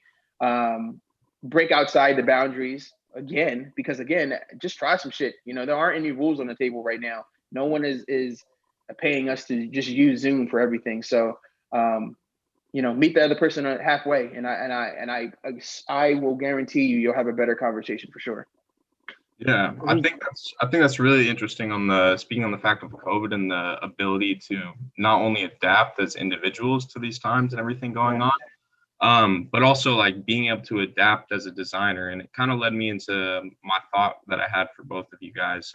break outside the boundaries again, because again, just try some shit. There aren't any rules on the table right now. No one is paying us to just use Zoom for everything. So meet the other person halfway, and I will guarantee you'll have a better conversation for sure. Yeah, I think that's really interesting speaking on the fact of COVID and the ability to not only adapt as individuals to these times and everything going on, but also like being able to adapt as a designer. And it kind of led me into my thought that I had for both of you guys.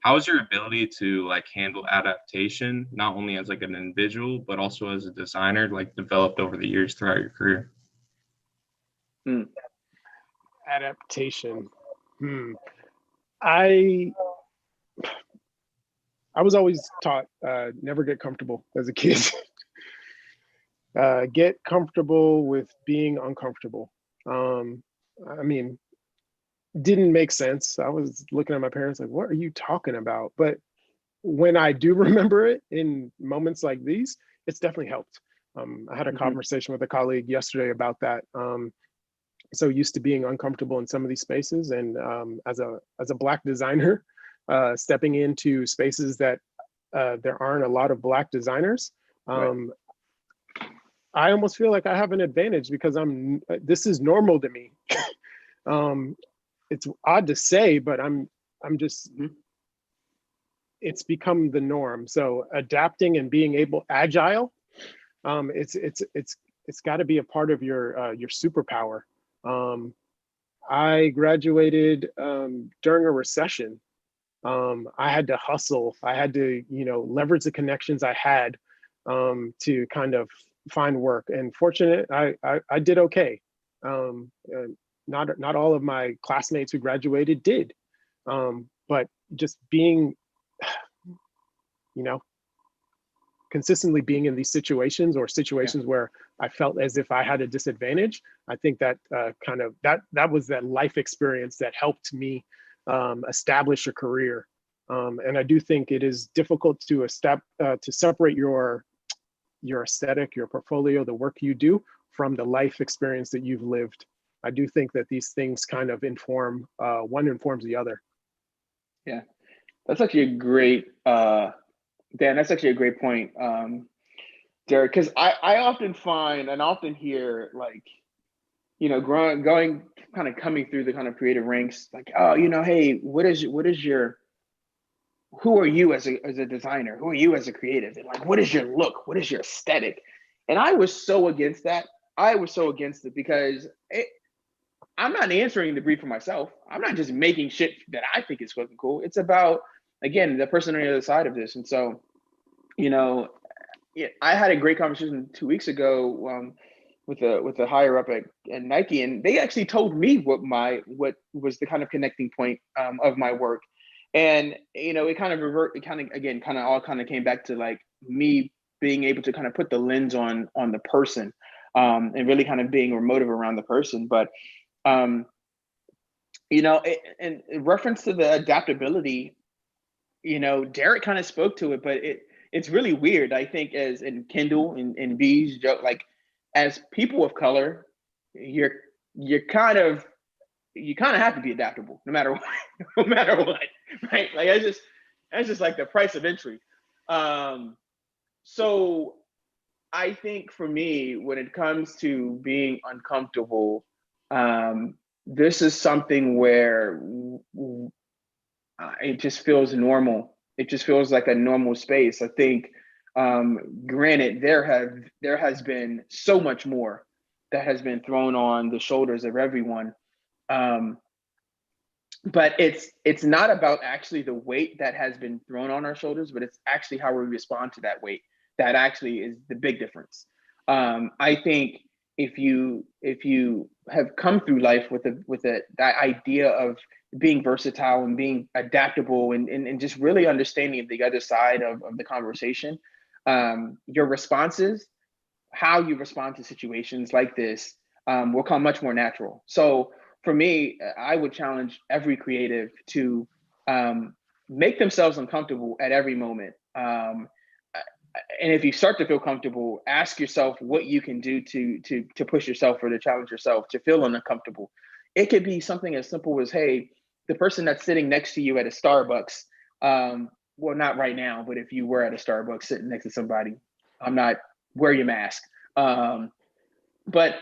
How is your ability to like handle adaptation, not only as like an individual, but also as a designer, like developed over the years throughout your career? Adaptation. I I was always taught never get comfortable as a kid. Get comfortable with being uncomfortable. I mean, didn't make sense. I was looking at my parents like, what are you talking about? But when I do remember it in moments like these, it's definitely helped. I had a conversation with a colleague yesterday about that. So used to being uncomfortable in some of these spaces, and as a Black designer, stepping into spaces that there aren't a lot of Black designers, Right. I almost feel like I have an advantage because this is normal to me. It's odd to say, but I'm just, it's become the norm. So adapting and being agile, it's got to be a part of your superpower. I graduated during a recession. I had to hustle. I had to, leverage the connections I had to kind of find work. And fortunate, I did okay. Not all of my classmates who graduated did, but just being, consistently being in these situations or situations where I felt as if I had a disadvantage, I think that that was that life experience that helped me establish a career. And I do think it is difficult to separate your aesthetic, your portfolio, the work you do from the life experience that you've lived. I do think that these things kind of inform, one informs the other. Yeah, that's actually a great, Dan, that's actually a great point, Derrick, because I often find and often hear like, going kind of coming through the kind of creative ranks, like, oh, hey, what is your, who are you as a designer? Who are you as a creative? And like, what is your look? What is your aesthetic? And I was so against that. I was so against it because I'm not answering the brief for myself. I'm not just making shit that I think is fucking cool. It's about, again, the person on the other side of this. And so, I had a great conversation 2 weeks ago with a higher up at Nike, and they actually told me what was the kind of connecting point of my work. And it kind of all came back to like me being able to kind of put the lens on the person, and really kind of being emotive around the person. But and in reference to the adaptability, Derrick kind of spoke to it, but it's really weird. I think as in Kendall and B's joke, like as people of color, you kind of have to be adaptable no matter what, no matter what, right? Like that's just like the price of entry. So I think for me, when it comes to being uncomfortable, this is something where it just feels normal. It just feels like a normal space. I think, granted, there has been so much more that has been thrown on the shoulders of everyone. But it's not about actually the weight that has been thrown on our shoulders, but it's actually how we respond to that weight. That actually is the big difference. I think if you have come through life with that idea of being versatile and being adaptable and just really understanding the other side of the conversation, your responses, how you respond to situations like this, will come much more natural. So for me, I would challenge every creative to make themselves uncomfortable at every moment. And if you start to feel comfortable, ask yourself what you can do to push yourself or to challenge yourself to feel uncomfortable. It could be something as simple as, hey, the person that's sitting next to you at a Starbucks, well, not right now, but if you were at a Starbucks sitting next to somebody, wear your mask. But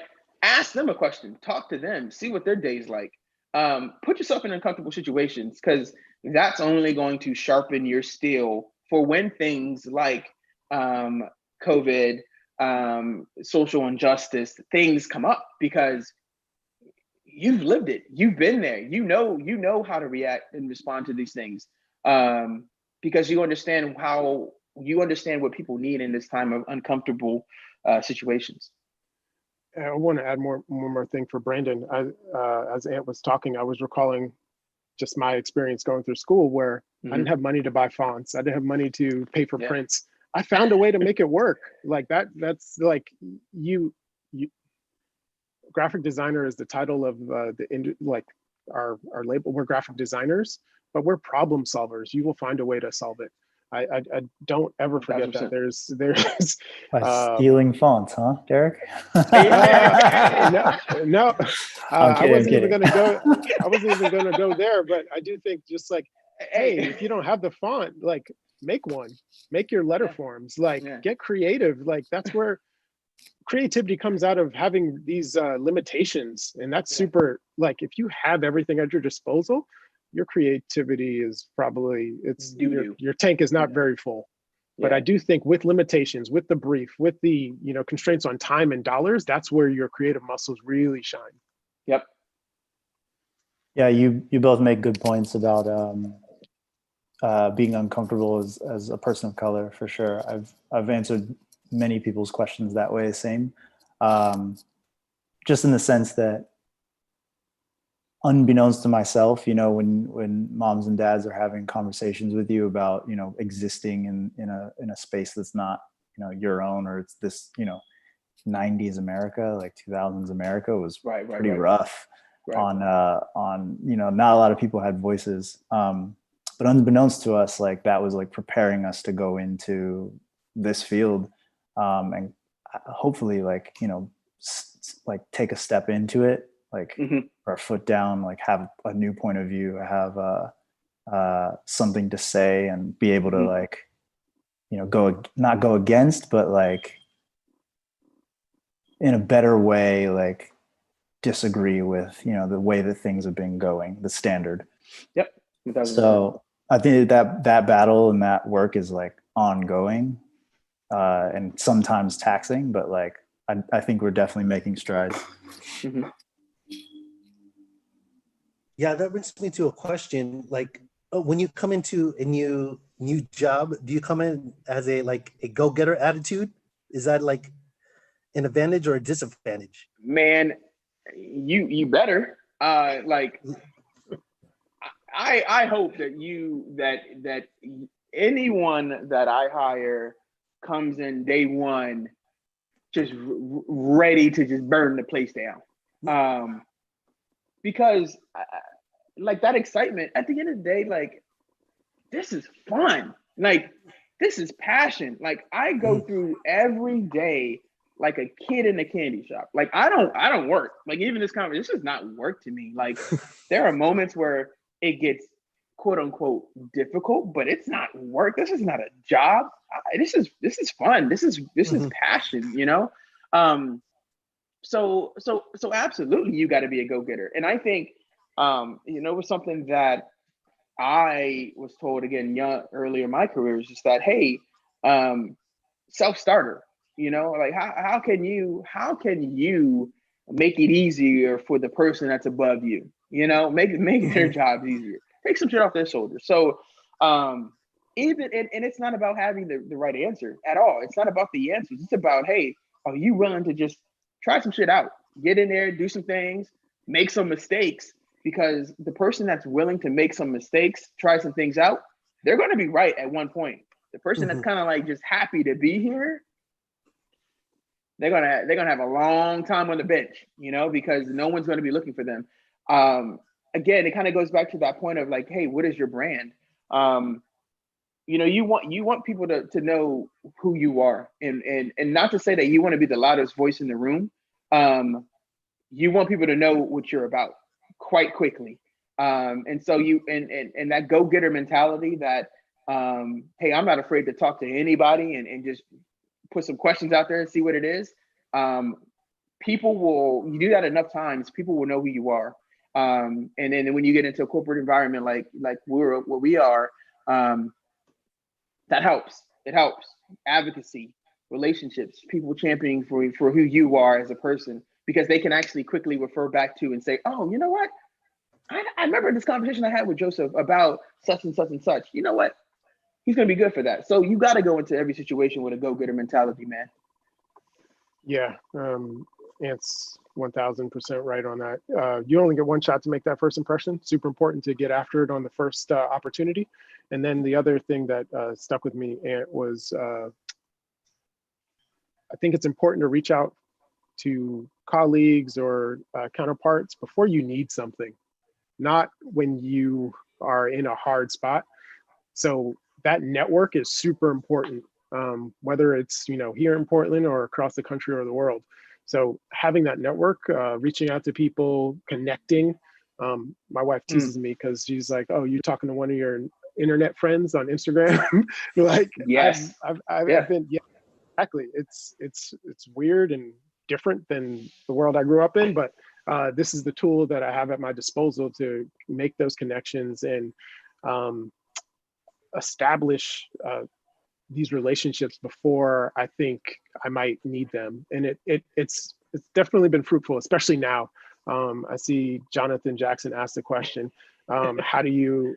ask them a question, talk to them, see what their day's like. Put yourself in uncomfortable situations, because that's only going to sharpen your steel for when things like COVID, social injustice, things come up, because you've lived it, you've been there, you know how to react and respond to these things, because you understand what people need in this time of uncomfortable situations. I want to add one more thing for Brandon. As Ant was talking, I was recalling just my experience going through school where I didn't have money to buy fonts. I didn't have money to pay for prints. I found a way to make it work. Like that's like you graphic designer is the title of like our label. We're graphic designers, but we're problem solvers. You will find a way to solve it. I don't ever forget 100%. that. There's By stealing fonts, huh, Derrick? no. I'm kidding, I wasn't even gonna go there, but I do think just like, hey, if you don't have the font, like make one, make your letter forms, like get creative. Like that's where creativity comes out of having these limitations. And that's super, like if you have everything at your disposal, your creativity is probably, your tank is not very full. But I do think with limitations, with the brief, with the constraints on time and dollars, that's where your creative muscles really shine. Yep. Yeah, you both make good points about being uncomfortable as a person of color, for sure. I've answered many people's questions that way, same. Just in the sense that, unbeknownst to myself, when moms and dads are having conversations with you about, existing in a space that's not, your own, or it's this, 90s America, like 2000s America was pretty rough on, not a lot of people had voices. But unbeknownst to us, like that was like preparing us to go into this field, and hopefully like, like take a step into it, like our foot down, like have a new point of view, have something to say, and be able to like, not go against, but like in a better way, like disagree with, the way that things have been going, the standard. Yep. So I think that battle and that work is like ongoing, and sometimes taxing, but like, I think we're definitely making strides. Yeah, that brings me to a question. Like, when you come into a new job, do you come in as a go-getter attitude? Is that like an advantage or a disadvantage? Man, you better. Like, I hope that anyone that I hire comes in day one just ready to just burn the place down. Because like that excitement at the end of the day, like this is fun. Like this is passion. Like I go through every day like a kid in a candy shop. Like I don't work. Like even this conversation, this is not work to me. Like there are moments where it gets quote unquote difficult, but it's not work. This is not a job. This is fun. This is passion, So absolutely you got to be a go-getter. And I think it was something that I was told again earlier in my career is just that, hey, self-starter, like how can you make it easier for the person that's above you, make their jobs easier, take some shit off their shoulders. So even and it's not about having the right answer at all. It's not about the answers. It's about, hey, are you willing to just try some shit out, get in there, do some things, make some mistakes, because the person that's willing to make some mistakes, try some things out, they're going to be right at one point. The person that's kind of like just happy to be here, they're gonna have a long time on the bench, because no one's going to be looking for them. Again, it kind of goes back to that point of like, hey, what is your brand? You want people to know who you are, and not to say that you want to be the loudest voice in the room. You want people to know what you're about quite quickly. And so and that go-getter mentality that, hey, I'm not afraid to talk to anybody and just put some questions out there and see what it is. You do that enough times, people will know who you are. And then when you get into a corporate environment like where we are, that helps. It helps. Advocacy, relationships, people championing for who you are as a person, because they can actually quickly refer back to and say, oh, you know what? I remember this conversation I had with Joseph about such and such and such. You know what? He's going to be good for that. So you got to go into every situation with a go-getter mentality, man. Yeah. It's 1000% right on that. You only get one shot to make that first impression. Super important to get after it on the first opportunity. And then the other thing that stuck with me was I think it's important to reach out to colleagues or counterparts before you need something, not when you are in a hard spot. So that network is super important, whether it's here in Portland or across the country or the world. So having that network, reaching out to people, connecting. My wife teases me because she's like, "Oh, you're talking to one of your internet friends on Instagram?" Like, Yes. I've been, yeah, exactly. It's weird and different than the world I grew up in, but this is the tool that I have at my disposal to make those connections and establish these relationships before I think I might need them. And it's definitely been fruitful, especially now. I see Jonathan Jackson asked the question, how do you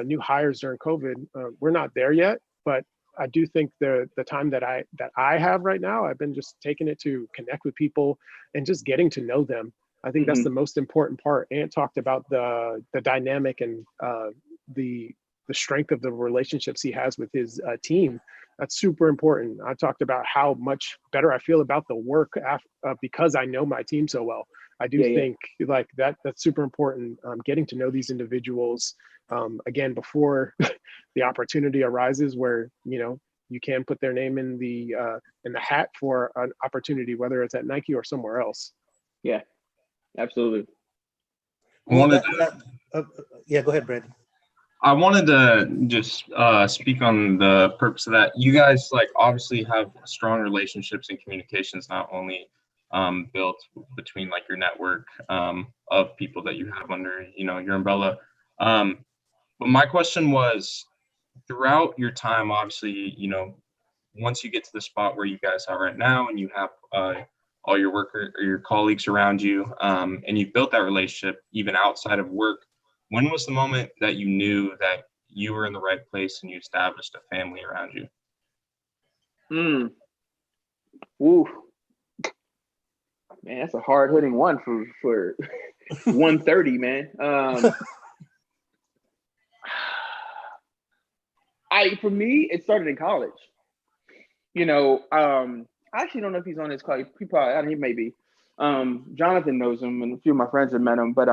new hires during COVID? We're not there yet, but I do think the time that I have right now, I've been just taking it to connect with people and just getting to know them. I think that's the most important part. Ant talked about the dynamic and the strength of the relationships he has with his team. That's super important. I talked about how much better I feel about the work because I know my team so well. I do think like that's super important. Getting to know these individuals again before the opportunity arises, where you can put their name in the hat for an opportunity, whether it's at Nike or somewhere else. Yeah, absolutely. Well, yeah, go ahead, Brandon. I wanted to just speak on the purpose of that. You guys obviously have strong relationships and communications, not only built between your network of people that you have under your umbrella. But my question was, throughout your time, obviously, once you get to the spot where you guys are right now, and you have all your workers or your colleagues around you, and you've built that relationship even outside of work. When was the moment that you knew that you were in the right place and you established a family around you? Ooh, man, that's a hard hitting one for 130, man. For me, it started in college. I actually don't know if he's on this call. He probably, I mean, he may be. Jonathan knows him, and a few of my friends have met him. But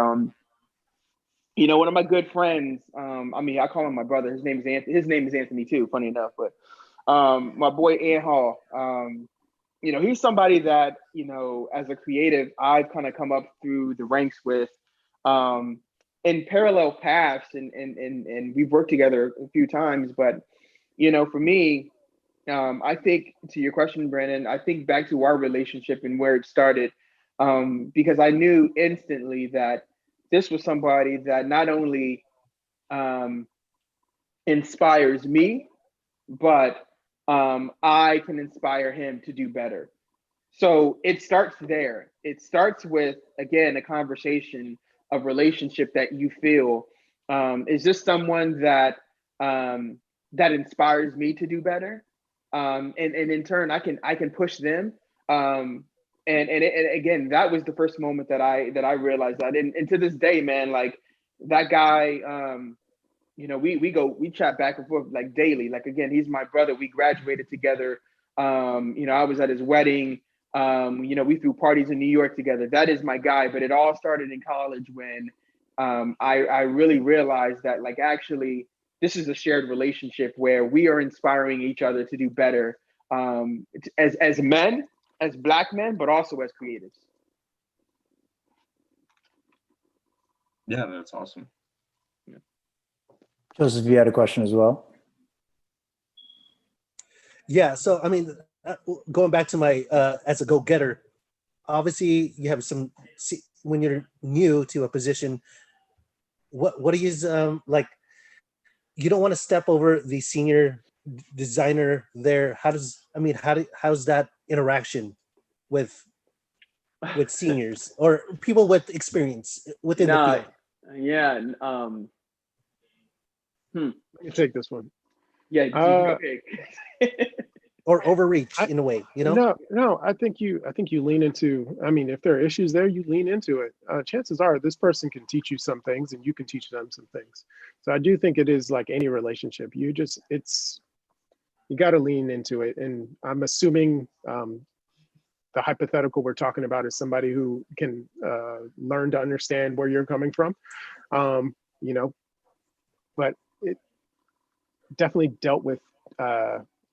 one of my good friends, I call him my brother. His name is Anthony too, funny enough. But my boy Ant Hall, he's somebody that, as a creative, I've kind of come up through the ranks with in parallel paths, and we've worked together a few times. But, for me, I think, to your question, Brandon, I think back to our relationship and where it started, because I knew instantly that this was somebody that not only inspires me, but I can inspire him to do better. So it starts there. It starts with, again, a conversation, a relationship that you feel is this someone that that inspires me to do better, and in turn I can push them. And again, that was the first moment that I realized that. And to this day, man, like that guy, we chat back and forth daily. Again, he's my brother. We graduated together. I was at his wedding. We threw parties in New York together. That is my guy. But it all started in college when I really realized that actually this is a shared relationship where we are inspiring each other to do better as men, as Black men, but also as creatives. Yeah, that's awesome. Yeah. Joseph, you had a question as well? Yeah, so I mean, going back to my as a go-getter, obviously you have some, when you're new to a position, what is like, you don't want to step over the senior designer there. How's that interaction with seniors or people with experience within the field? Yeah. Let me take this one. Yeah. Okay. or overreach in a way, you know? No, I think you lean into, I mean, if there are issues there, you lean into it. Chances are this person can teach you some things and you can teach them some things. So I do think it is like any relationship. You got to lean into it. And I'm assuming the hypothetical we're talking about is somebody who can learn to understand where you're coming from, you know, but it definitely dealt with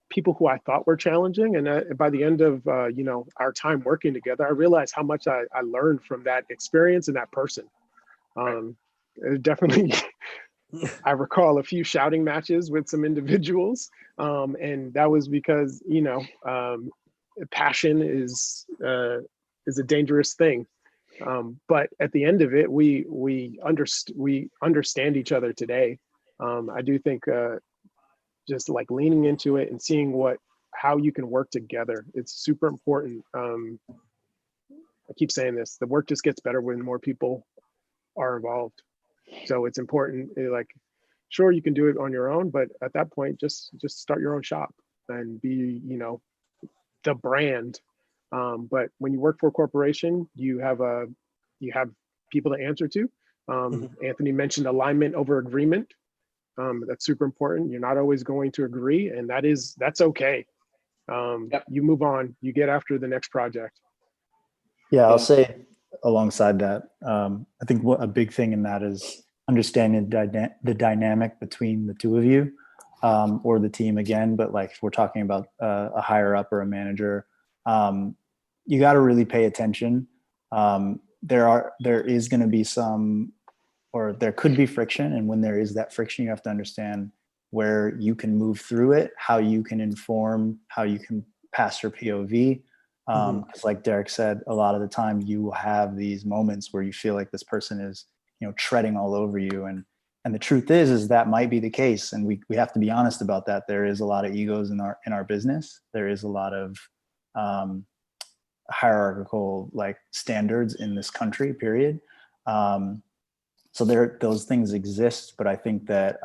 people who I thought were challenging. And by the end of, you know, our time working together, I realized how much I learned from that experience and that person. It definitely, I recall a few shouting matches with some individuals. And that was because, you know, passion is a dangerous thing. But at the end of it, we understand each other today. I do think just like leaning into it and seeing how you can work together. It's super important. I keep saying this, the work just gets better when more people are involved. So it's important, like, sure, you can do it on your own, but at that point, just start your own shop and be, you know, the brand. But when you work for a corporation, you have people to answer to. Anthony mentioned alignment over agreement. That's super important. You're not always going to agree, and that's okay. You move on, you get after the next project. Yeah, I'll say alongside that, I think a big thing in that is understanding the dynamic between the two of you, or the team again. But like if we're talking about a higher up or a manager, you got to really pay attention. There is going to be or there could be friction. And when there is that friction, you have to understand where you can move through it, how you can inform, how you can pass your POV. Because like Derrick said, a lot of the time you will have these moments where you feel like this person is, you know, treading all over you. And the truth is that might be the case. And we have to be honest about that. There is a lot of egos in our business. There is a lot of hierarchical like standards in this country, period. So those things exist, but I think that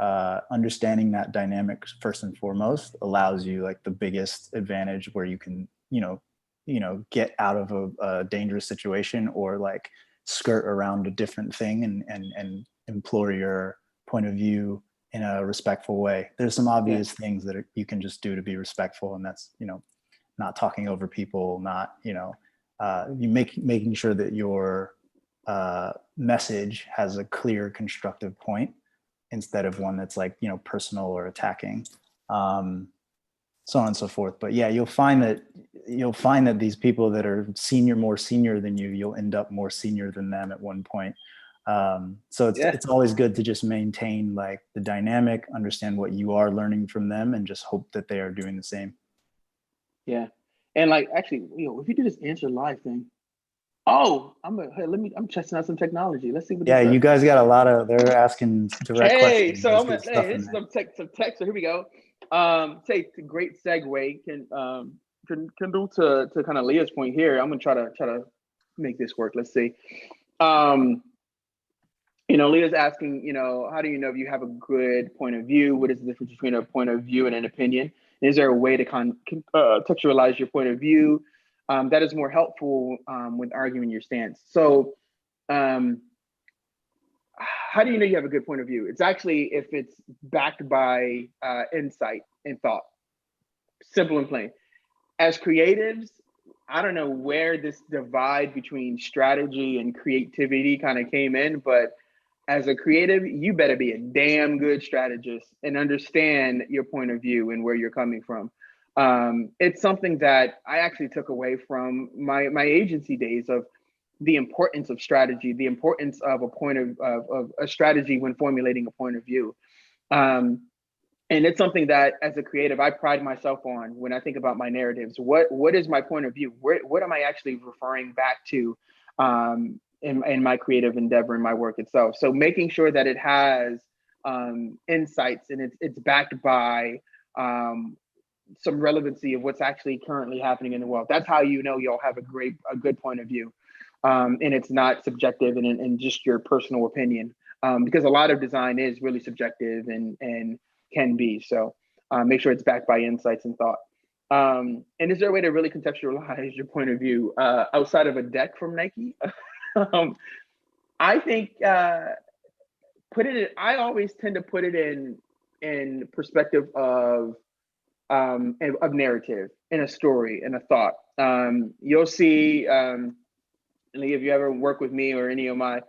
understanding that dynamic first and foremost allows you like the biggest advantage where you can, you know, get out of a dangerous situation or like skirt around a different thing and implore your point of view in a respectful way. There's some obvious things that you can just do to be respectful, and that's, you know, not talking over people, not, you know, making sure that your message has a clear, constructive point instead of one that's like, you know, personal or attacking, so on and so forth. But yeah, you'll find that these people that are more senior than you'll end up more senior than them at one point. So it's always good to just maintain like the dynamic, understand what you are learning from them, and just hope that they are doing the same. Yeah. And like, actually, you know, if you do this answer live thing, I'm testing out some technology. Let's see what this you guys got they're asking direct questions. So here's some text. So here we go. Say great segue. Can do to kind of Leah's point here. I'm gonna try to make this work. Let's see. You know, Leah's asking, you know, how do you know if you have a good point of view? What is the difference between a point of view and an opinion? And is there a way to contextualize your point of view that is more helpful when arguing your stance? So how do you know you have a good point of view? It's actually if it's backed by insight and thought. Simple and plain. As creatives, I don't know where this divide between strategy and creativity kind of came in, but as a creative, you better be a damn good strategist and understand your point of view and where you're coming from. It's something that I actually took away from my agency days of the importance of strategy, the importance of a strategy when formulating a point of view. And it's something that as a creative, I pride myself on when I think about my narratives. What is my point of view? What am I actually referring back to in my creative endeavor, in my work itself? So making sure that it has insights and it's backed by some relevancy of what's actually currently happening in the world. That's how you know you'll have a good point of view. And it's not subjective and just your personal opinion. Because a lot of design is really subjective and can be. So make sure it's backed by insights and thought. And is there a way to really contextualize your point of view outside of a deck from Nike? I think I always tend to put it in perspective of narrative, in a story, in a thought. You'll see, if you ever work with me or any of my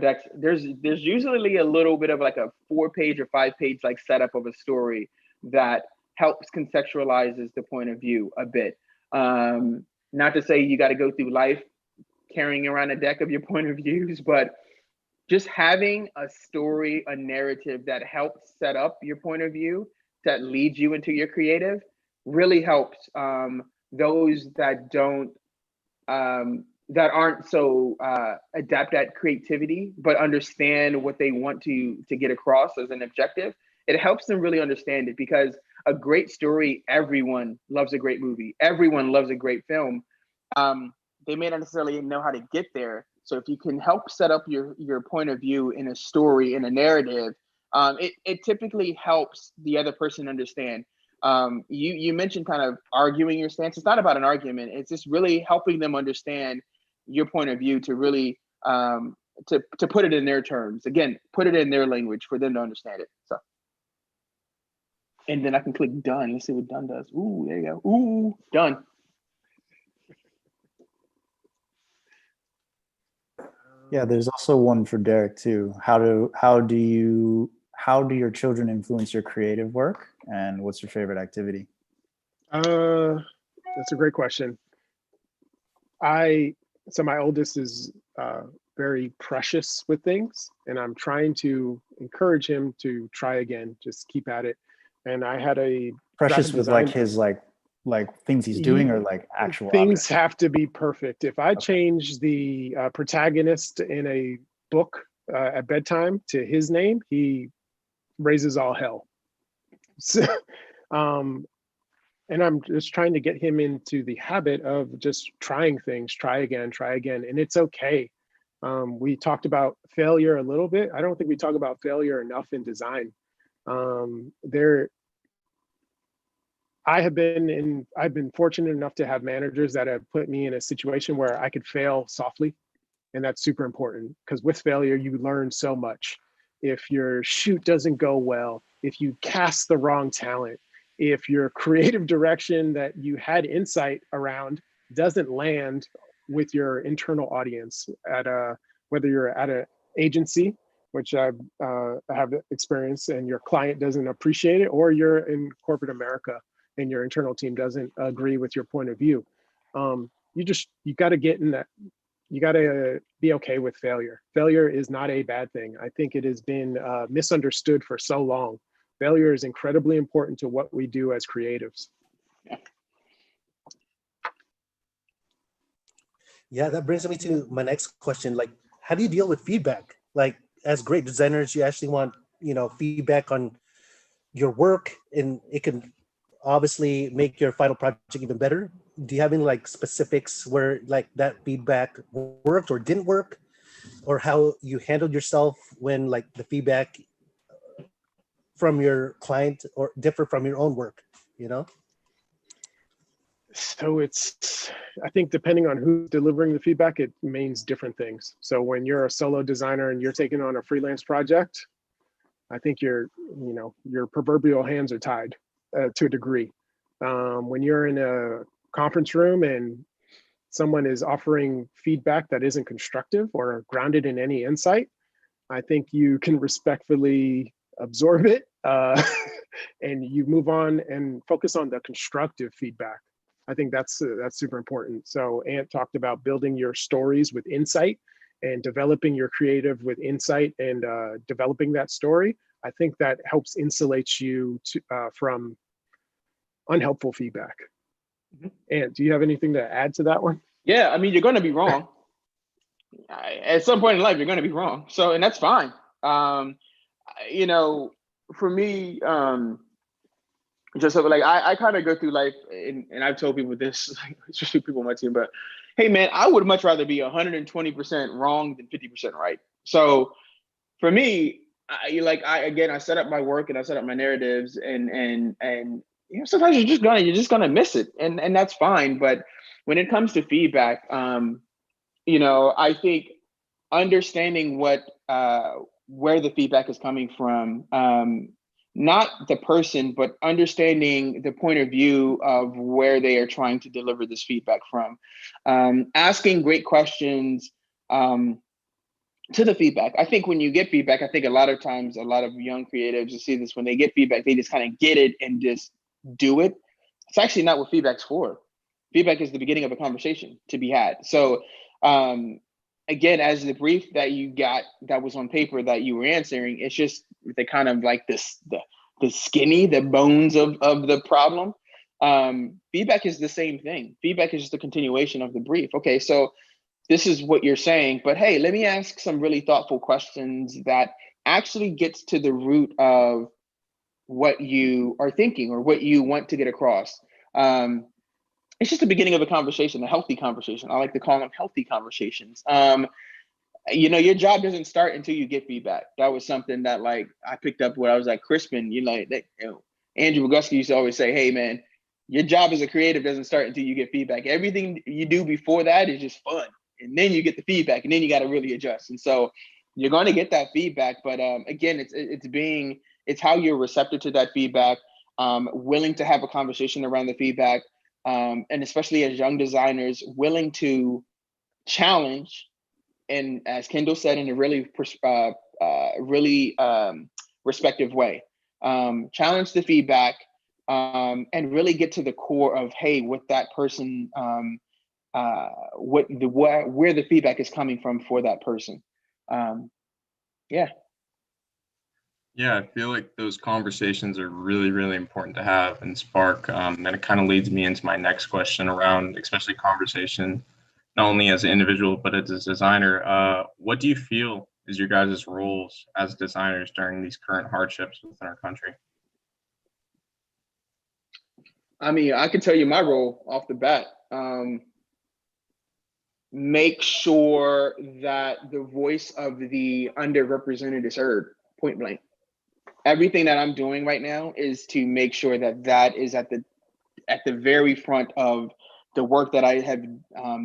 decks, there's usually a little bit of like a 4-page or 5-page like setup of a story that helps contextualizes the point of view a bit. Not to say you got to go through life carrying around a deck of your point of views, but just having a story, a narrative that helps set up your point of view, that leads you into your creative, really helps those that don't, that aren't so adept at creativity, but understand what they want to get across as an objective. It helps them really understand it, because a great story, everyone loves a great movie. Everyone loves a great film. They may not necessarily know how to get there. So if you can help set up your point of view in a story, in a narrative, it typically helps the other person understand. You mentioned kind of arguing your stance. It's not about an argument. It's just really helping them understand your point of view, to really to put it in their terms. Again, put it in their language for them to understand it. So, and then I can click done. Let's see what done does. Ooh, there you go. Ooh, done. Yeah, there's also one for Derrick too. How do your children influence your creative work, and what's your favorite activity? That's a great question. So my oldest is very precious with things, and I'm trying to encourage him to try again, just keep at it. And I had a Precious with like his like things he's doing, or like actual things objects? have to be perfect. If I change the protagonist in a book at bedtime to his name, he raises all hell. So, and I'm just trying to get him into the habit of just trying things, try again, and it's okay. We talked about failure a little bit. I don't think we talk about failure enough in design. I've been fortunate enough to have managers that have put me in a situation where I could fail softly. And that's super important, because with failure, you learn so much. If your shoot doesn't go well, if you cast the wrong talent, if your creative direction that you had insight around doesn't land with your internal audience whether you're at an agency, which I have experience, and your client doesn't appreciate it, or you're in corporate America and your internal team doesn't agree with your point of view. You got to get in that. You got to be okay with failure. Failure is not a bad thing. I think it has been misunderstood for so long. Failure is incredibly important to what we do as creatives. Yeah, that brings me to my next question. Like, how do you deal with feedback? Like, as great designers, you actually want, feedback on your work, and it can obviously make your final project even better. Do you have any like specifics where like that feedback worked or didn't work, or how you handled yourself when like the feedback from your client or differ from your own work, So I think depending on who's delivering the feedback, it means different things. So when you're a solo designer and you're taking on a freelance project, I think your proverbial hands are tied to a degree. When you're in a conference room and someone is offering feedback that isn't constructive or grounded in any insight, I think you can respectfully absorb it and you move on and focus on the constructive feedback. I think that's super important. So Ant talked about building your stories with insight and developing your creative with insight and developing that story. I think that helps insulate you from unhelpful feedback. Ant, do you have anything to add to that one? Yeah, I mean, you're going to be wrong. At some point in life, you're going to be wrong. So, and that's fine. For me, just so like I kind of go through life, and I've told people this, especially people on my team, but hey, man, I would much rather be 120% wrong than 50% right. So for me, I set up my work and I set up my narratives, and sometimes you're just gonna miss it, and that's fine. But when it comes to feedback, I think understanding where the feedback is coming from, not the person, but understanding the point of view of where they are trying to deliver this feedback from, asking great questions to the feedback. I think when you get feedback, I think a lot of times, a lot of young creatives, you see this, when they get feedback, they just kind of get it and just do it. It's actually not what feedback's for. Feedback is the beginning of a conversation to be had. So again, as the brief that you got that was on paper that you were answering, it's just the kind of like the skinny, the bones of the problem. Feedback is the same thing. Feedback is just a continuation of the brief. Okay, so this is what you're saying, but hey, let me ask some really thoughtful questions that actually gets to the root of what you are thinking or what you want to get across. It's just the beginning of a conversation, a healthy conversation. I like to call them healthy conversations. Your job doesn't start until you get feedback. That was something that like I picked up when I was at Crispin. Andrew Boguski used to always say, "Hey, man, your job as a creative doesn't start until you get feedback. Everything you do before that is just fun, and then you get the feedback, and then you got to really adjust." And so you're going to get that feedback, but again, it's how you're receptive to that feedback, willing to have a conversation around the feedback. And especially as young designers, willing to challenge, and as Kendall said, in a really respective way, challenge the feedback, and really get to the core of, hey, what that person, where the feedback is coming from for that person. Yeah. Yeah, I feel like those conversations are really, really important to have and spark. And it kind of leads me into my next question around, especially conversation, not only as an individual, but as a designer. What do you feel is your guys' roles as designers during these current hardships within our country? I mean, I can tell you my role off the bat. Make sure that the voice of the underrepresented is heard, point blank. Everything that I'm doing right now is to make sure that that is at the very front of the work that I have,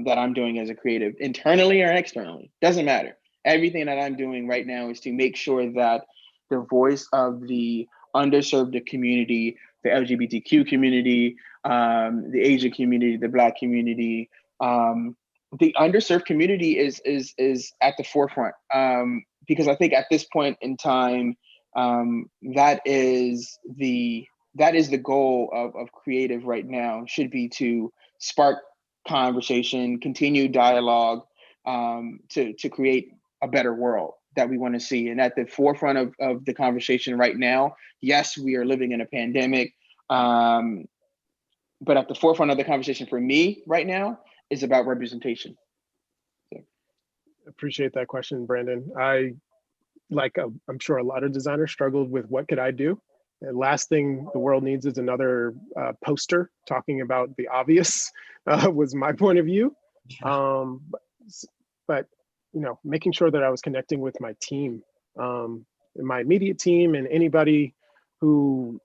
that I'm doing as a creative, internally or externally, doesn't matter. Everything that I'm doing right now is to make sure that the voice of the underserved community, the LGBTQ community, the Asian community, the Black community, the underserved community is at the forefront. Because I think at this point in time, that is the goal of creative right now, should be to spark conversation, continue dialogue, to create a better world that we want to see. And at the forefront of the conversation right now, yes, we are living in a pandemic, but at the forefront of the conversation for me right now is about representation. Appreciate that question, Brandon. I'm sure a lot of designers struggled with what could I do? The last thing the world needs is another poster talking about the obvious, was my point of view. But making sure that I was connecting with my team, my immediate team, and anybody who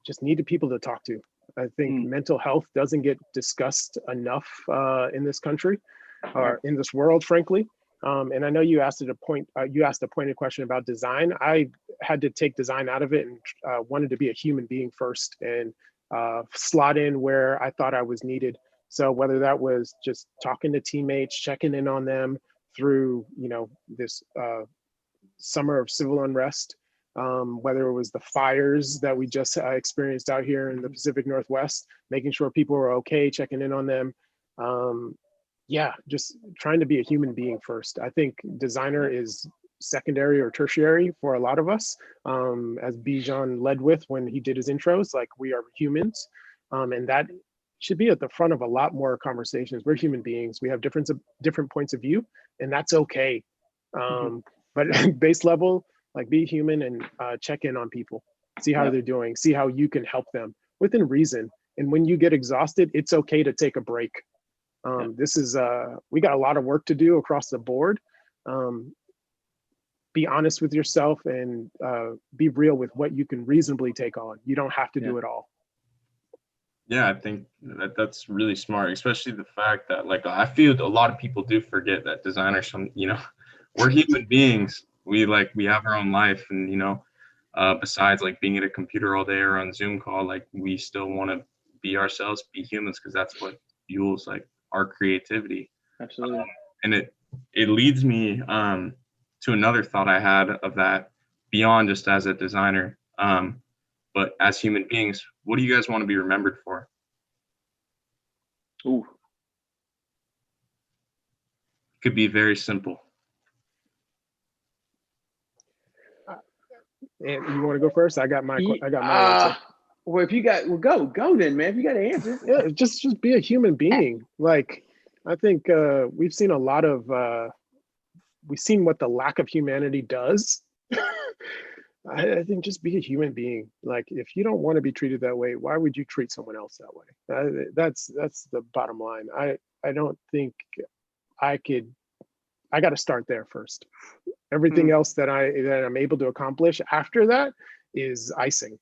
just needed people to talk to. I think mental health doesn't get discussed enough in this country, or in this world, frankly. And I know you asked a pointed question about design. I had to take design out of it and wanted to be a human being first, and slot in where I thought I was needed. So whether that was just talking to teammates, checking in on them through this summer of civil unrest, whether it was the fires that we just experienced out here in the Pacific Northwest, making sure people were okay, checking in on them. Just trying to be a human being first. I think designer is secondary or tertiary for a lot of us. As Bijan led with when he did his intros, like, we are humans, and that should be at the front of a lot more conversations. We're human beings. We have different points of view, and that's okay. But base level, like, be human and check in on people, see how they're doing, see how you can help them within reason. And when you get exhausted, it's okay to take a break. This is we got a lot of work to do across the board. Be honest with yourself and be real with what you can reasonably take on. You don't have to do it all. Yeah, I think that's really smart, especially the fact that like I feel a lot of people do forget that designers, we're human beings. We have our own life, and besides like being at a computer all day or on Zoom call, like we still want to be ourselves, be humans, because that's what fuels like our creativity. Absolutely. And it leads me to another thought I had of that beyond just as a designer, but as human beings, what do you guys want to be remembered for? Ooh. Could be very simple. And you want to go first? I got my answer. Well, if you got, well, go then, man. If you got an answer. Yeah, just be a human being. Like, I think we've seen a lot of we've seen what the lack of humanity does. I think just be a human being. Like, if you don't want to be treated that way, why would you treat someone else that way? That's the bottom line. I don't think I could. I got to start there first. Everything else that I'm able to accomplish after that is icing.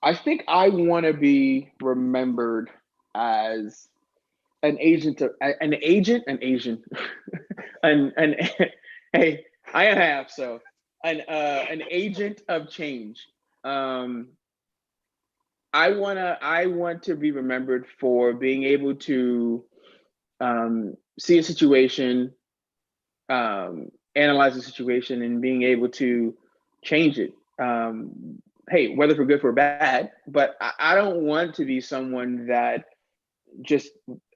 I think I want to be remembered as an agent of an Asian, an hey, I am half, so an agent of change. I want to be remembered for being able to see a situation, analyze the situation, and being able to change it. Hey, whether for good or bad, but I don't want to be someone that just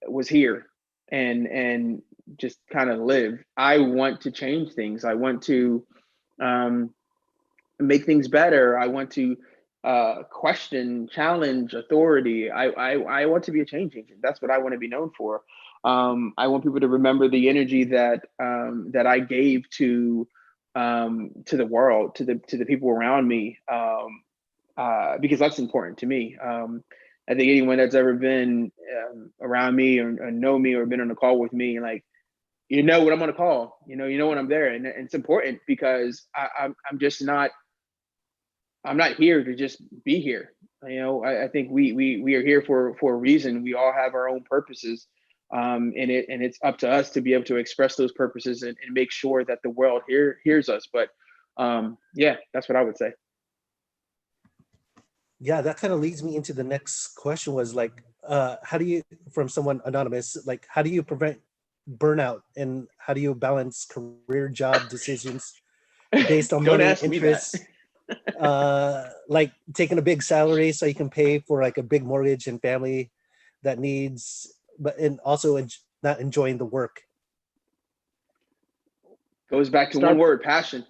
was here and just kind of live. I want to change things. I want to make things better. I want to question, challenge authority. I want to be a change agent. That's what I want to be known for. I want people to remember the energy that that I gave to the world, to the people around me, because that's important to me. I think anyone that's ever been around me or know me or been on a call with me, like, when I'm on a call, you know when I'm there, and it's important because I'm just not. I'm not here to just be here. I think we are here for a reason. We all have our own purposes, and it's up to us to be able to express those purposes and make sure that the world hears us. But yeah, that's what I would say. Yeah, that kind of leads me into the next question was like, how do you, from someone anonymous, like, how do you prevent burnout and how do you balance career job decisions based on Don't money, ask me that. interests, like taking a big salary so you can pay for like a big mortgage and family that needs, and also not enjoying the work? Goes back to one word: passion.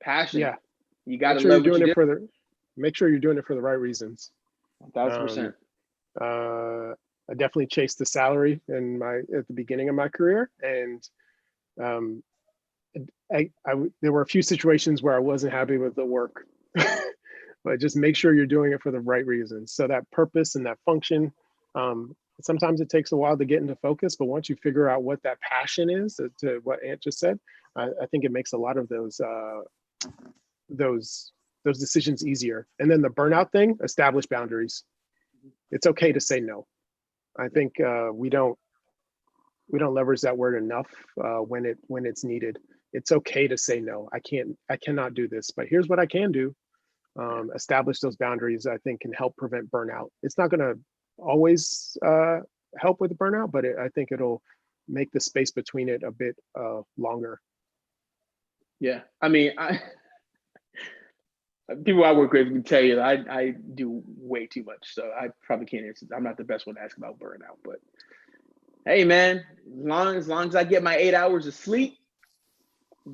Yeah, You got to love what you do. Make sure you're doing it for the right reasons. 1,000%. I definitely chased the salary at the beginning of my career, and there were a few situations where I wasn't happy with the work. But just make sure you're doing it for the right reasons. So that purpose and that function, sometimes it takes a while to get into focus, but once you figure out what that passion is, to what Ant just said, I think it makes a lot of those decisions easier. And then the burnout thing, establish boundaries. It's okay to say no. I think we don't leverage that word enough when it's needed. It's okay to say no. I cannot do this, but here's what I can do. Establish those boundaries, I think, can help prevent burnout. It's not going to always help with burnout, but I think it'll make the space between it a bit longer. Yeah, I mean, people I work with can tell you that I do way too much, so I probably can't answer. I'm not the best one to ask about burnout, but hey, man, as long as I get my 8 hours of sleep,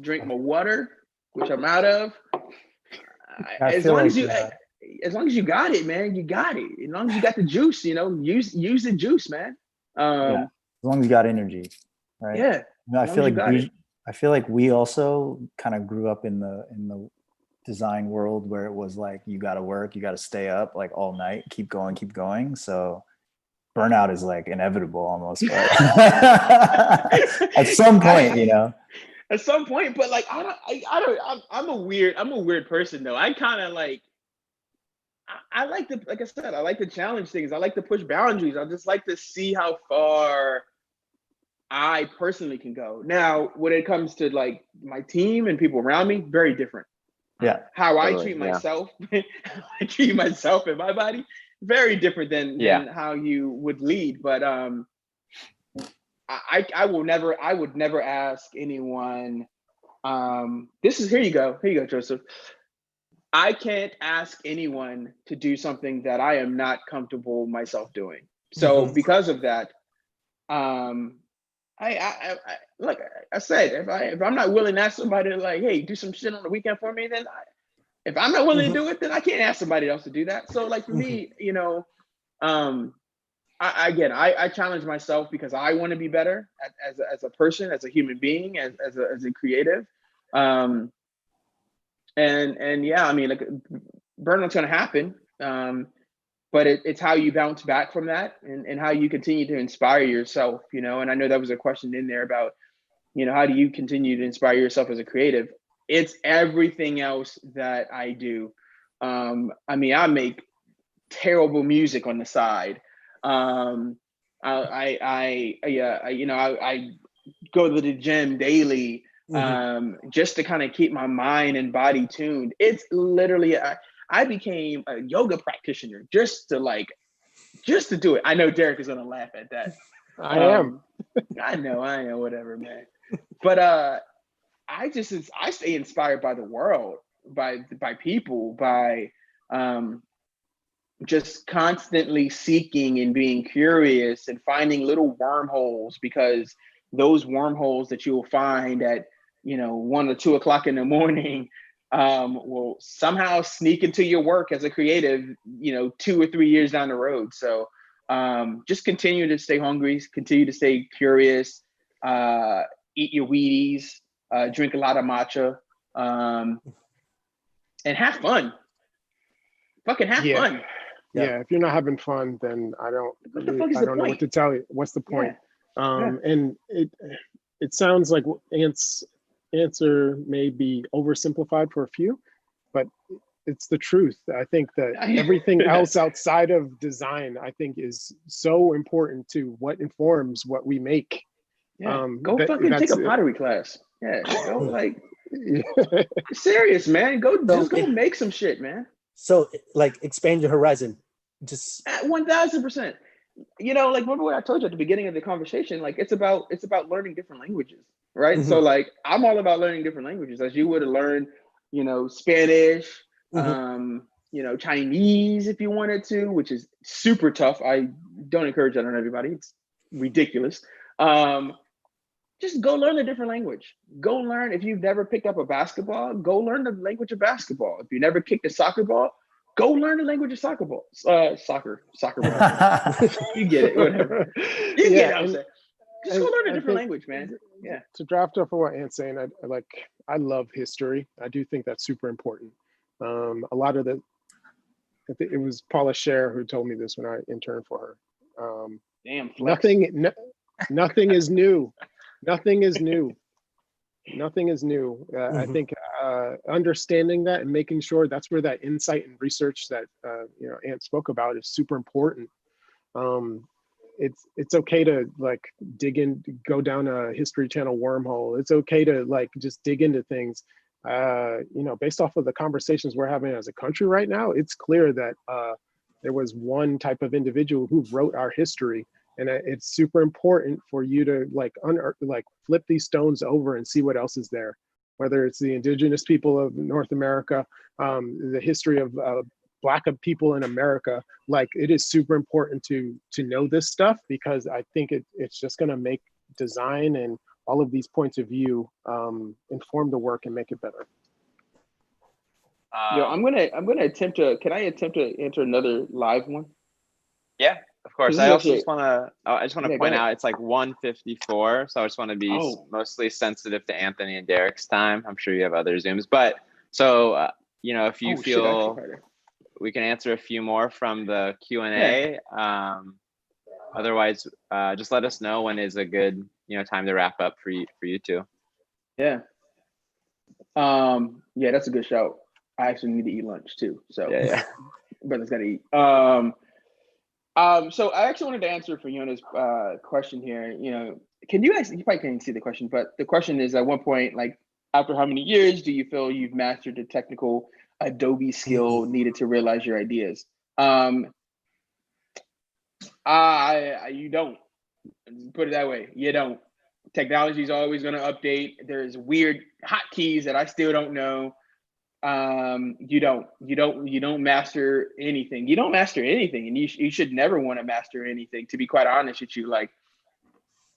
drink my water, which I'm out of, as long as you got it, man, you got it. As long as you got the juice, use the juice, man. As long as you got energy, right? Yeah. I feel like we also kind of grew up in the design world where it was like you got to work, you got to stay up like all night, keep going. So burnout is like inevitable almost, but at some point, At some point, but like I'm a weird person though. I kind of like I like to, like I said, I like to challenge things. I like to push boundaries. I just like to see how far I personally can go. Now, when it comes to like my team and people around me, very different. Yeah. How I Totally, treat yeah. myself, how I treat myself and my body, very different than how you would lead. But I would never ask anyone. Here you go, Joseph. I can't ask anyone to do something that I am not comfortable myself doing. So because of that, like I said, if I'm not willing to ask somebody to like, hey, do some shit on the weekend for me, then if I'm not willing to do it, then I can't ask somebody else to do that. So like for me, you know, I challenge myself because I want to be better as a person, as a human being, as a creative. And yeah, I mean, like burnout's gonna happen. But it's how you bounce back from that and how you continue to inspire yourself, you know. And I know that was a question in there about, you know, how do you continue to inspire yourself as a creative? It's everything else that I do. I mean, I make terrible music on the side. I go to the gym daily just to kind of keep my mind and body tuned. It's literally, I became a yoga practitioner just to do it. I know Derrick is gonna laugh at that. I am. I know, whatever, man. But I stay inspired by the world, by people, by just constantly seeking and being curious and finding little wormholes, because those wormholes that you will find at 1 or 2 o'clock in the morning will somehow sneak into your work as a creative 2 or 3 years down the road. So just continue to stay hungry, continue to stay curious, eat your Wheaties, drink a lot of matcha, and have fun. Fucking have fun. Yeah, if you're not having fun, then I don't know what to tell you. What's the point? And it sounds like Ant's answer may be oversimplified for a few, but it's the truth. I think that everything else outside of design, I think, is so important to what informs what we make. Go fucking take a pottery class. Yeah, go like serious, man. Go make some shit, man. So like expand your horizon. Just 1000%. Like remember what I told you at the beginning of the conversation, like it's about learning different languages, right? So like I'm all about learning different languages, as you would have learned, Spanish, Chinese if you wanted to, which is super tough. I don't encourage that on everybody. It's ridiculous. Just go learn a different language. Go learn. If you've never picked up a basketball, go learn the language of basketball. If you never kicked a soccer ball, go learn the language of soccer ball. Soccer ball. You get it, whatever. You get it, I'm saying. Just go learn a different language, man. Yeah. To draft off of what Ant's saying, I love history. I do think that's super important. A lot of I think it was Paula Scher who told me this when I interned for her. Damn, flex. Nothing is new. Nothing is new. Nothing is new. I think understanding that and making sure that's where that insight and research that Ant spoke about is super important. It's okay to like dig in, go down a History Channel wormhole. It's okay to like just dig into things. Based off of the conversations we're having as a country right now, it's clear that there was one type of individual who wrote our history. And it's super important for you to flip these stones over and see what else is there, whether it's the indigenous people of North America, the history of Black people in America. Like, it is super important to know this stuff, because I think it's just going to make design and all of these points of view inform the work and make it better. I'm gonna attempt to. Can I attempt to enter another live one? Yeah. Of course. I just want to point out it's like 1:54, so I just want to be mostly sensitive to Anthony and Derrick's time. I'm sure you have other Zooms, but so if you feel we can answer a few more from the Q&A. Otherwise, just let us know when is a good time to wrap up for you two. Yeah. Yeah, that's a good shout. I actually need to eat lunch too. So yeah. Brother's gotta eat. So I actually wanted to answer Fiona's question here. You know, can you actually, you probably can't see the question, but the question is, at one point, like, after how many years do you feel you've mastered the technical Adobe skill needed to realize your ideas? You don't. Put it that way. You don't. Technology is always going to update. There's weird hotkeys that I still don't know. You don't master anything. You don't master anything, and you should never want to master anything. To be quite honest with you, like,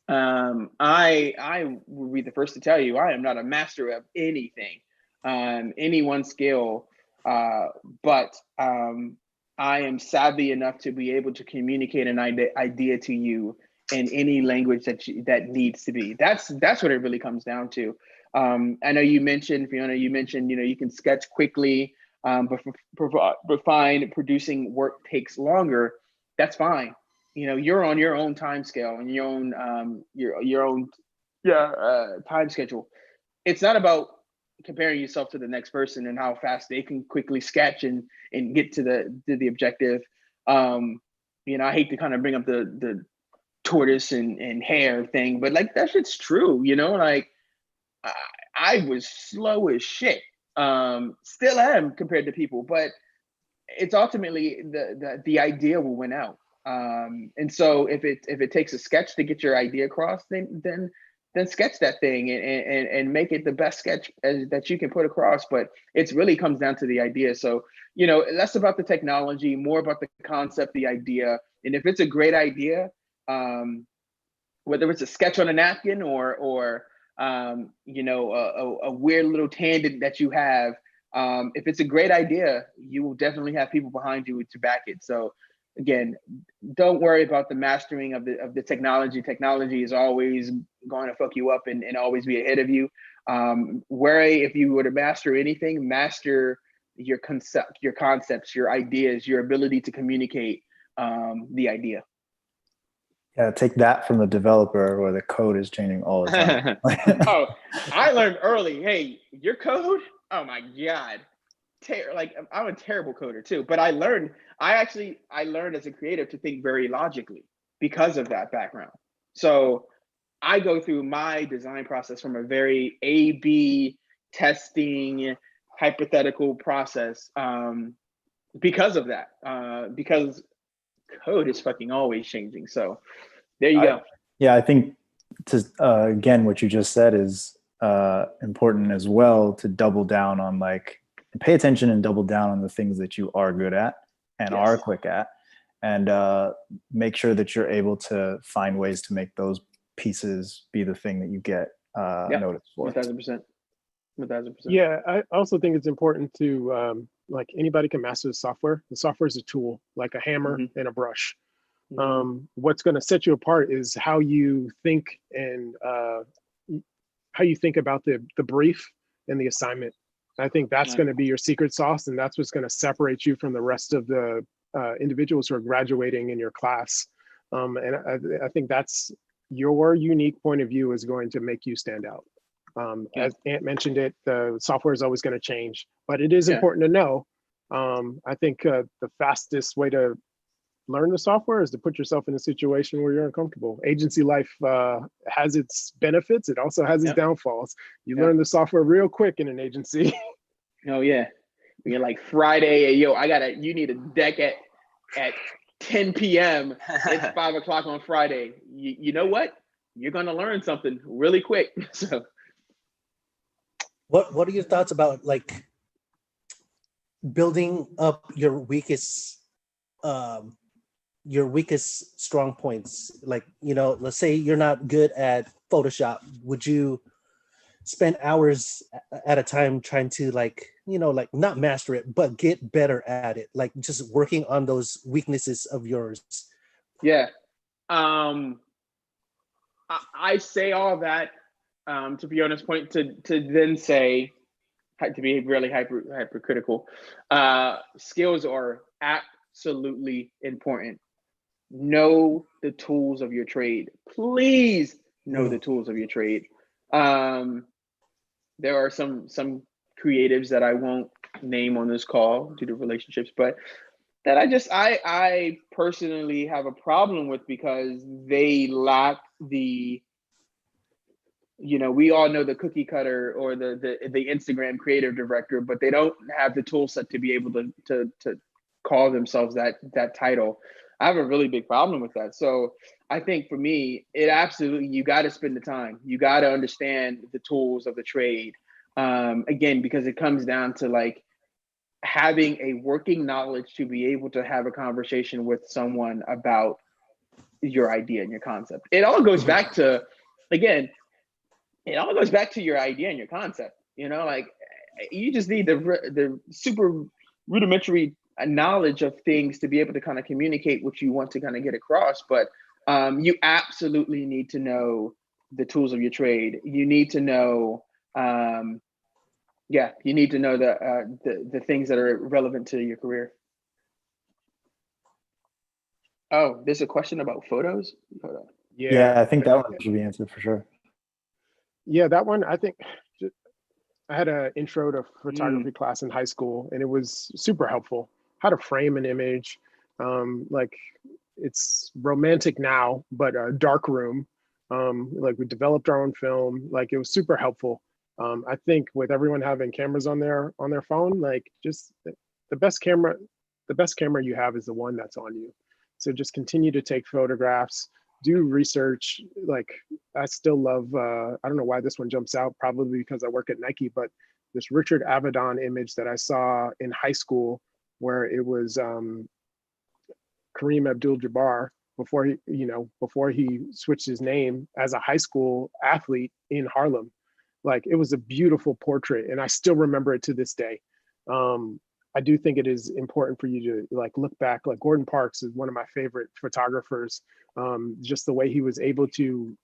I will be the first to tell you, I am not a master of anything, any one skill, but I am savvy enough to be able to communicate an idea to you in any language that needs to be. That's what it really comes down to. I know you mentioned, Fiona, you know, you can sketch quickly, but find producing work takes longer. That's fine. You know, you're on your own time scale and your own time schedule. It's not about comparing yourself to the next person and how fast they can quickly sketch and get to the objective. You know, I hate to kind of bring up the tortoise and hare thing, but like, that shit's true. You know, like, I was slow as shit. Still am compared to people, but it's ultimately the idea will win out. And so if it takes a sketch to get your idea across, then sketch that thing and make it the best sketch that you can put across. But it's really comes down to the idea. So, you know, less about the technology, more about the concept, the idea. And if it's a great idea, whether it's a sketch on a napkin or you know, a weird little tangent that you have, if it's a great idea, you will definitely have people behind you to back it. So again, don't worry about the mastering of the technology. Technology is always going to fuck you up and always be ahead of you. Worry, if you were to master anything, master your concepts, your ideas, your ability to communicate the idea. Yeah, take that from the developer where the code is changing all the time. Oh, I learned early. Hey, your code? Oh my God. Like, I'm a terrible coder too, but I learned as a creative to think very logically because of that background. So I go through my design process from a very A/B testing hypothetical process because of that, because code is fucking always changing. So there you go. Yeah, I think again, what you just said is important as well, to double down on, like, pay attention and double down on the things that you are good at and are quick at, and make sure that you're able to find ways to make those pieces be the thing that you get noticed for. 1000%. Yeah, I also think it's important to, like, anybody can master the software. The software is a tool, like a hammer and a brush. What's going to set you apart is how you think and how you think about the brief and the assignment. I think that's going to be your secret sauce, and that's what's going to separate you from the rest of the individuals who are graduating in your class. And I think that's your unique point of view is going to make you stand out. As Ant mentioned it, the software is always going to change, but it is important to know. I think the fastest way to learn the software is to put yourself in a situation where you're uncomfortable. Agency life has its benefits. It also has its downfalls. You learn the software real quick in an agency. Oh yeah. You're like, Friday, yo, you need a deck at 10 p.m. It's 5 o'clock on Friday. You know what? You're going to learn something really quick. So What are your thoughts about, like, building up your weakest strong points? Like, you know, let's say you're not good at Photoshop. Would you spend hours at a time trying to, like, you know, like, not master it, but get better at it, like just working on those weaknesses of yours? Yeah. I say all that to be honest point to then say, to be really hypercritical, skills are absolutely important. Know the tools of your trade. Please know the tools of your trade. There are some creatives that I won't name on this call due to relationships, but that I personally have a problem with, because they lack the, we all know the cookie cutter or the Instagram creative director, but they don't have the tool set to be able to call themselves that title. I have a really big problem with that. So I think for me, it absolutely, you got to spend the time. You got to understand the tools of the trade. Again, because it comes down to like having a working knowledge to be able to have a conversation with someone about your idea and your concept. It all goes back to, again, it all goes back to your idea and your concept. Like you just need the super rudimentary knowledge of things to be able to kind of communicate what you want to kind of get across. But you absolutely need to know the tools of your trade. You need to know, you need to know the things that are relevant to your career. Oh, there's a question about photos. Hold on. Yeah, I think that one should be answered for sure. Yeah, that one, I think I had an intro to photography class in high school, and it was super helpful. How to frame an image, like it's romantic now, but a dark room. Like we developed our own film. Like it was super helpful. I think with everyone having cameras on their phone, like just the best camera you have is the one that's on you. So just continue to take photographs, do research. Like I still love, I don't know why this one jumps out, probably because I work at Nike, but this Richard Avedon image that I saw in high school, where it was Kareem Abdul-Jabbar before he switched his name as a high school athlete in Harlem. Like it was a beautiful portrait, and I still remember it to this day. I do think it is important for you to like look back. Like Gordon Parks is one of my favorite photographers. Just the way he was able to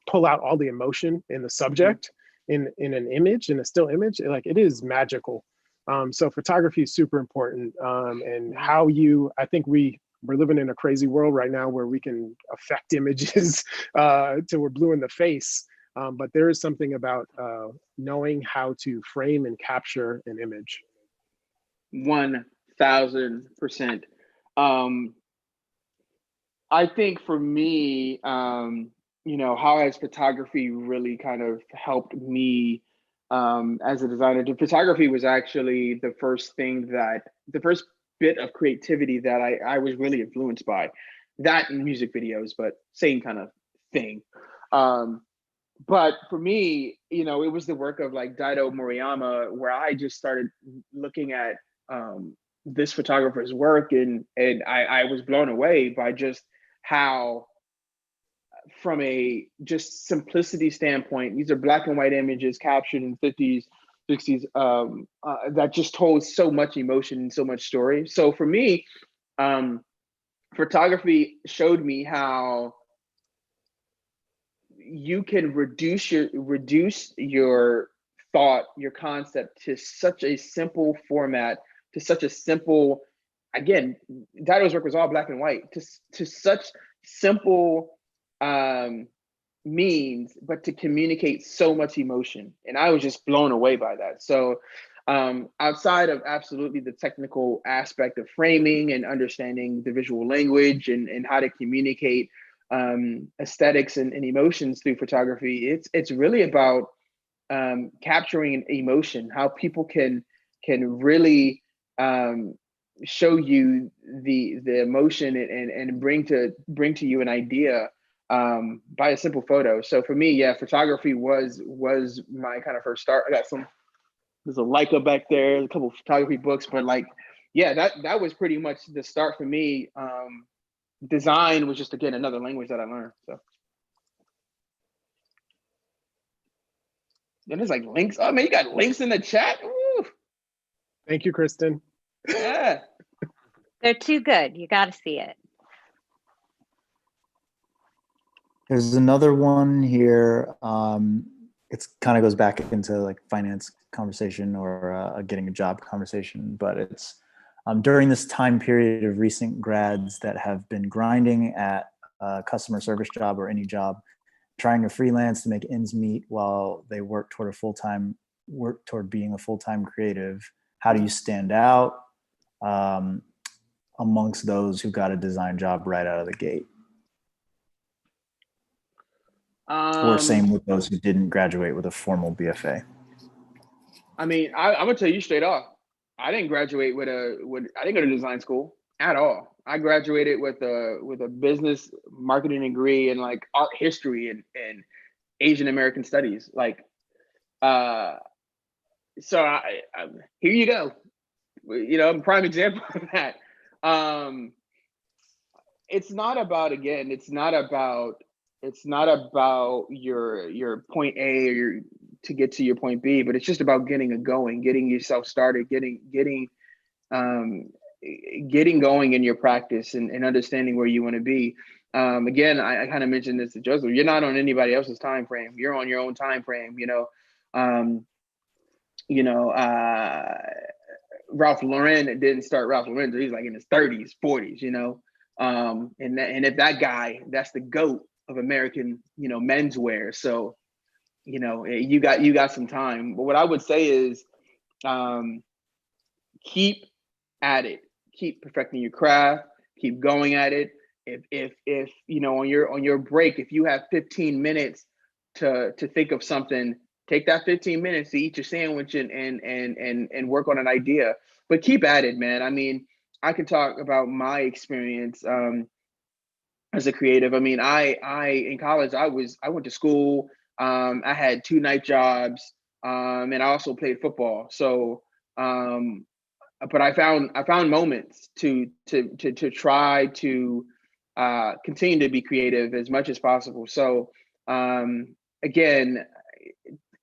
pull out all the emotion in the subject in an image, in a still image, like it is magical. So photography is super important. And I think we're living in a crazy world right now where we can affect images till we're blue in the face. But there is something about knowing how to frame and capture an image. 1000%. I think for me, how has photography really kind of helped me as a designer? Photography was actually the first bit of creativity that I was really influenced by. That and music videos, but same kind of thing. But for me, it was the work of like Daido Moriyama, where I just started looking at this photographer's work, and I was blown away by just how, from a just simplicity standpoint, these are black and white images captured in 50s, 60s, that just told so much emotion and so much story. So for me, photography showed me how you can reduce your thought, your concept to such a simple format, to such a simple, again, Daido's work was all black and white, to such simple means, but to communicate so much emotion. And I was just blown away by that. So outside of absolutely the technical aspect of framing and understanding the visual language and how to communicate aesthetics and emotions through photography, it's really about capturing an emotion, how people can really show you the emotion and bring to you an idea by a simple photo. So for me, yeah, photography was my kind of first start. I got there's a Leica back there, a couple of photography books, but like, yeah, that was pretty much the start for me. Design was just, again, another language that I learned. So then there's like links. Oh man, you got links in the chat. Woo. Thank you, Kristen. Yeah. They're too good. You got to see it. There's another one here. It kind of goes back into like finance conversation or getting a job conversation, but it's during this time period of recent grads that have been grinding at a customer service job or any job, trying to freelance to make ends meet while they work toward being a full-time creative. How do you stand out amongst those who got a design job right out of the gate? Or same with those who didn't graduate with a formal BFA. I mean, I'm gonna tell you straight off. I didn't graduate I didn't go to design school at all. I graduated with a business marketing degree in like art history and Asian American studies. Like, so here you go. You know, I'm a prime example of that. It's not about, again, it's not about your point A or to get to your point B, but it's just about getting it going, getting yourself started, getting going in your practice and understanding where you want to be. Again, I kind of mentioned this to Joseph. You're not on anybody else's time frame. You're on your own time frame. Ralph Lauren didn't start Ralph Lauren until he's like in his 30s, 40s. And if that guy, that's the GOAT of American, menswear. So, you got some time. But what I would say is, keep at it, keep perfecting your craft, keep going at it. If on your break, if you have 15 minutes to think of something, take that 15 minutes to eat your sandwich and work on an idea. But keep at it, man. I mean, I can talk about my experience as a creative. I mean, I in college, I went to school. I had 2 night jobs, and I also played football. So, but I found moments to try to continue to be creative as much as possible. So, again,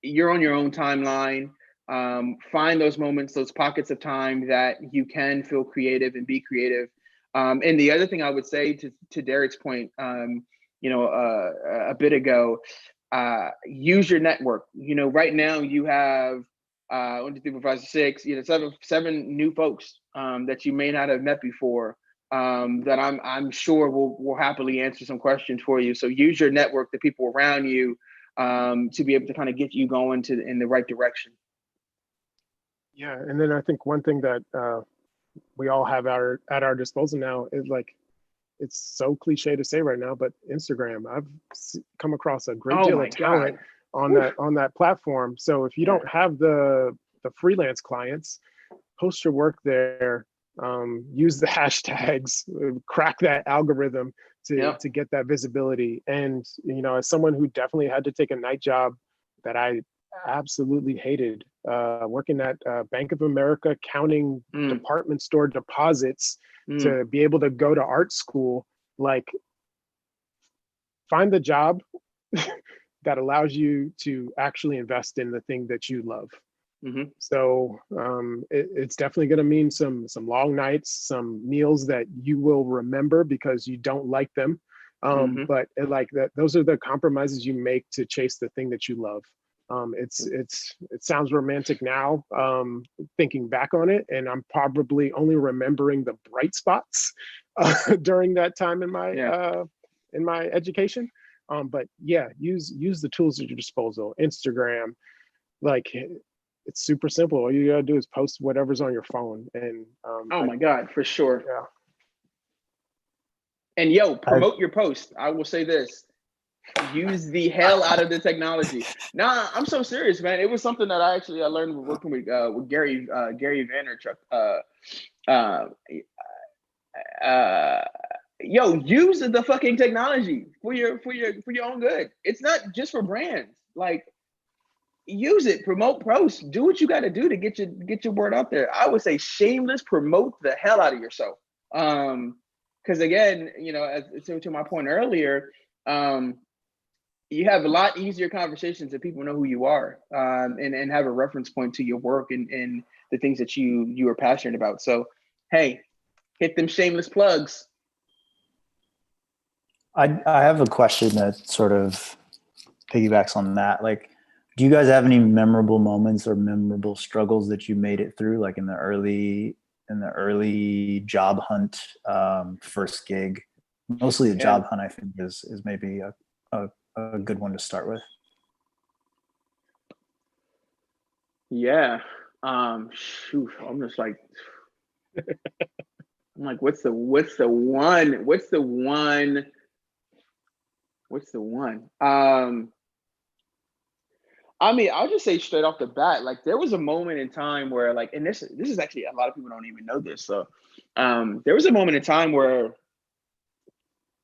you're on your own timeline. Find those moments, those pockets of time that you can feel creative and be creative. And the other thing I would say to Derrick's point, a bit ago, use your network. Right now you have 1, 2, 3, 4, 5, 6, 7 new folks that you may not have met before, that I'm sure will happily answer some questions for you. So use your network, the people around you, to be able to kind of get you going in the right direction. Yeah, and then I think one thing that we all have at our disposal now is, like, it's so cliche to say right now, but Instagram. I've come across a great deal of talent on that platform. So if you don't have the freelance clients, post your work there. Use the hashtags, crack that algorithm to get that visibility. And as someone who definitely had to take a night job that I absolutely hated, working at Bank of America, counting department store deposits to be able to go to art school, like, find the job that allows you to actually invest in the thing that you love. Mm-hmm. So it's definitely going to mean some long nights, some meals that you will remember because you don't like them. But those are the compromises you make to chase the thing that you love. It sounds romantic now, thinking back on it, and I'm probably only remembering the bright spots during that time in my education. But yeah, use the tools at your disposal. Instagram, like, it's super simple. All you gotta do is post whatever's on your phone. And my God, for sure. Yeah. And promote your post. I will say this: use the hell out of the technology. Nah, I'm so serious, man. It was something that I learned working with Gary Vaynerchuk. Use the fucking technology for your own good. It's not just for brands. Like, use it, promote, post, do what you got to do to get your word out there. I would say shameless promote the hell out of yourself. Because again, as to my point earlier, you have a lot easier conversations if people know who you are, and have a reference point to your work and the things that you are passionate about. So, hey, hit them shameless plugs. I have a question that sort of piggybacks on that. Like, do you guys have any memorable moments or memorable struggles that you made it through, like in the early job hunt, first gig? Mostly a job hunt, I think, is maybe a good one to start with. Yeah. Shoot, I'm just like, I'm like, what's the one? I mean, I'll just say straight off the bat, like there was a moment in time where like, and this is actually, a lot of people don't even know this. So there was a moment in time where,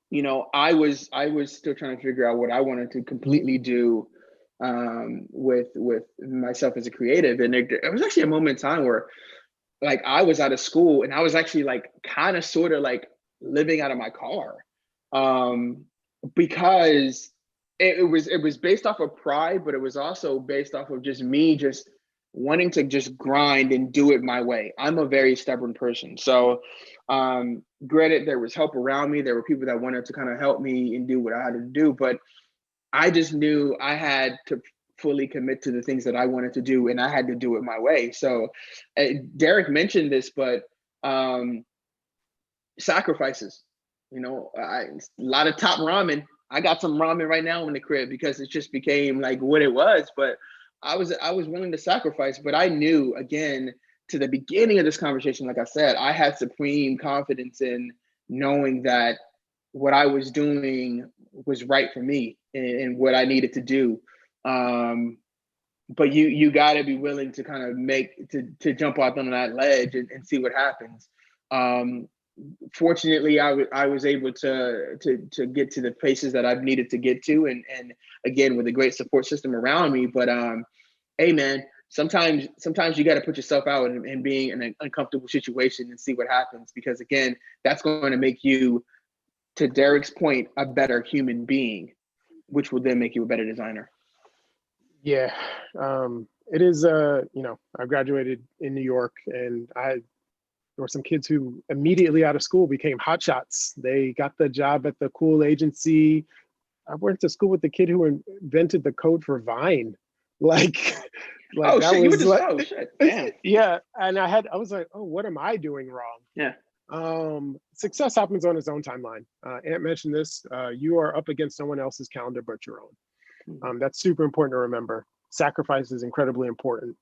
you know, I was still trying to figure out what I wanted to completely do with myself as a creative. And there was actually a moment in time where like I was out of school and I was actually like kind of sort of like living out of my car because it was based off of pride, but it was also based off of just me just wanting to just grind and do it my way. I'm a very stubborn person. So granted, there was help around me. There were people that wanted to kind of help me and do what I had to do, but I just knew I had to fully commit to the things that I wanted to do, and I had to do it my way. So Derrick mentioned this, but sacrifices, you know, a lot of top ramen. I got some ramen right now in the crib because it just became like what it was, but I was willing to sacrifice. But I knew, again, to the beginning of this conversation, like I said, I had supreme confidence in knowing that what I was doing was right for me and what I needed to do. But you got to be willing to kind of to jump out on that ledge and see what happens. Fortunately, I was able to get to the places that I've needed to get to, and again with a great support system around me. But hey, man, sometimes you got to put yourself out and being in an uncomfortable situation and see what happens, because again, that's going to make you, to Derrick's point, a better human being, which will then make you a better designer. Yeah, it is. You know, I graduated in New York, and there were some kids who immediately out of school became hotshots. They got the job at the cool agency. I went to school with the kid who invented the code for Vine. Like oh that shit, you were was just, like, oh shit, damn. Yeah. And I was like, oh, what am I doing wrong? Yeah. Success happens on its own timeline. Ant mentioned this. You are up against someone else's calendar but your own. That's super important to remember. Sacrifice is incredibly important.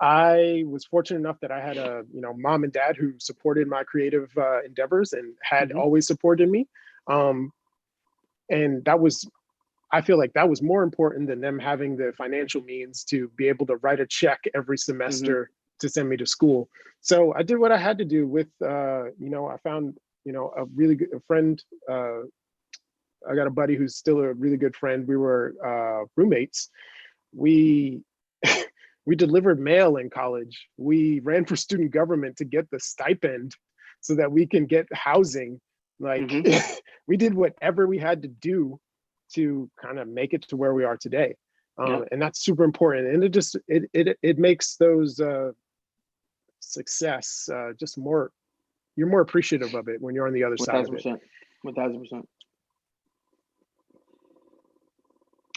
I was fortunate enough that I had a mom and dad who supported my creative endeavors and had always supported me. And I feel like that was more important than them having the financial means to be able to write a check every semester to send me to school. So I did what I had to do with, I found, a really good friend. I got a buddy who's still a really good friend. We were roommates. We we delivered mail in college. We ran for student government to get the stipend so that we can get housing. Like we did whatever we had to do to kind of make it to where we are today. And that's super important. And it makes those success just more, you're more appreciative of it when you're on the other side of it. 1000%.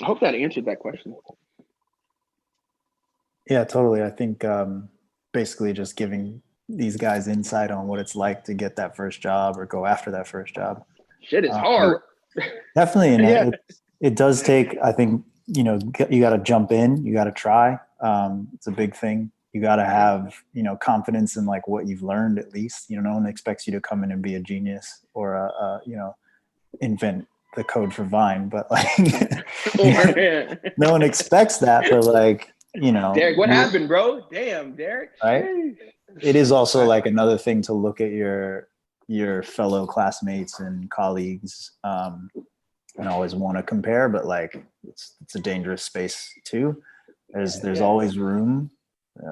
I hope that answered that question. Yeah, totally. I think basically just giving these guys insight on what it's like to get that first job or go after that first job. Shit is hard. Definitely. And it does take, I think, you got to jump in, you got to try. It's a big thing. You got to have, confidence in like what you've learned, at least. No one expects you to come in and be a genius or, invent the code for Vine, but like, no one expects that, but like, Derrick, what happened, bro? Damn, Derrick. Right? It is also like another thing to look at your fellow classmates and colleagues and always want to compare, but like it's a dangerous space too. There's always room.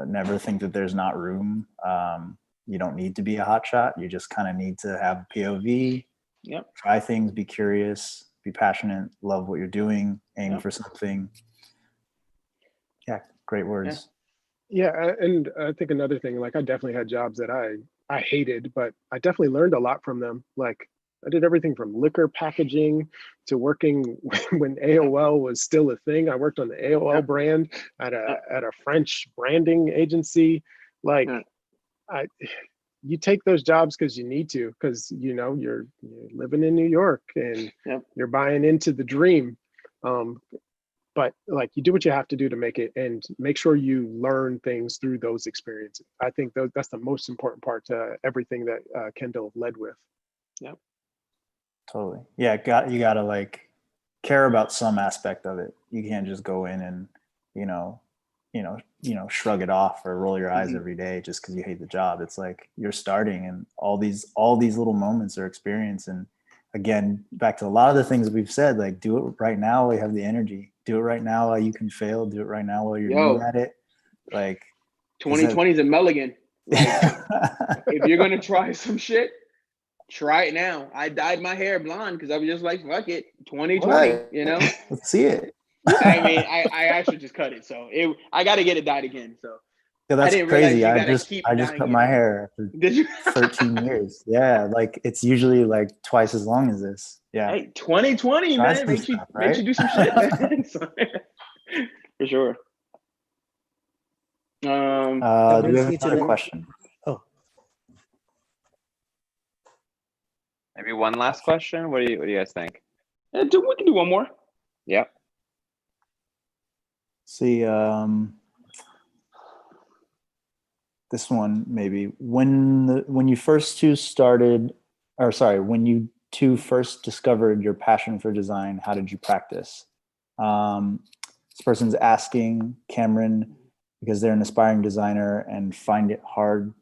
Never think that there's not room. You don't need to be a hotshot. You just kind of need to have POV. Yep. Try things, be curious, be passionate, love what you're doing, aim for something. Yeah, great words. Yeah, and I think another thing, like I definitely had jobs that I hated, but I definitely learned a lot from them. Like I did everything from liquor packaging to working when AOL was still a thing. I worked on the AOL brand at a French branding agency. Like you take those jobs because you need to, because you're living in New York and you're buying into the dream. but like you do what you have to do to make it, and make sure you learn things through those experiences. I think that's the most important part to everything that Kendall led with. Yep. Totally. Yeah, you gotta like care about some aspect of it. You can't just go in and, shrug it off or roll your eyes every day just because you hate the job. It's like you're starting, and all these little moments are experience. And again, back to a lot of the things we've said, like do it right now while you have the energy. Do it right now while you can fail. Do it right now while you're new at it. Like 2020 is a mulligan. Like, if you're gonna try some shit, try it now. I dyed my hair blonde because I was just like, fuck it, 2020, Let's see it. I mean, I actually just cut it, so I got to get it dyed again. So yeah, that's crazy. I just cut my hair for Did you? 13 years. Yeah, like it's usually like twice as long as this. Yeah. Hey, 2020, Try man, some makes stuff, you do some shit, man. For sure. Do we have another question? Oh, Maybe one last question. What do you guys think? We can do one more. Yeah. See, this one maybe when you two first discovered your passion for design, how did you practice? This person's asking Cameron because they're an aspiring designer and finding it hard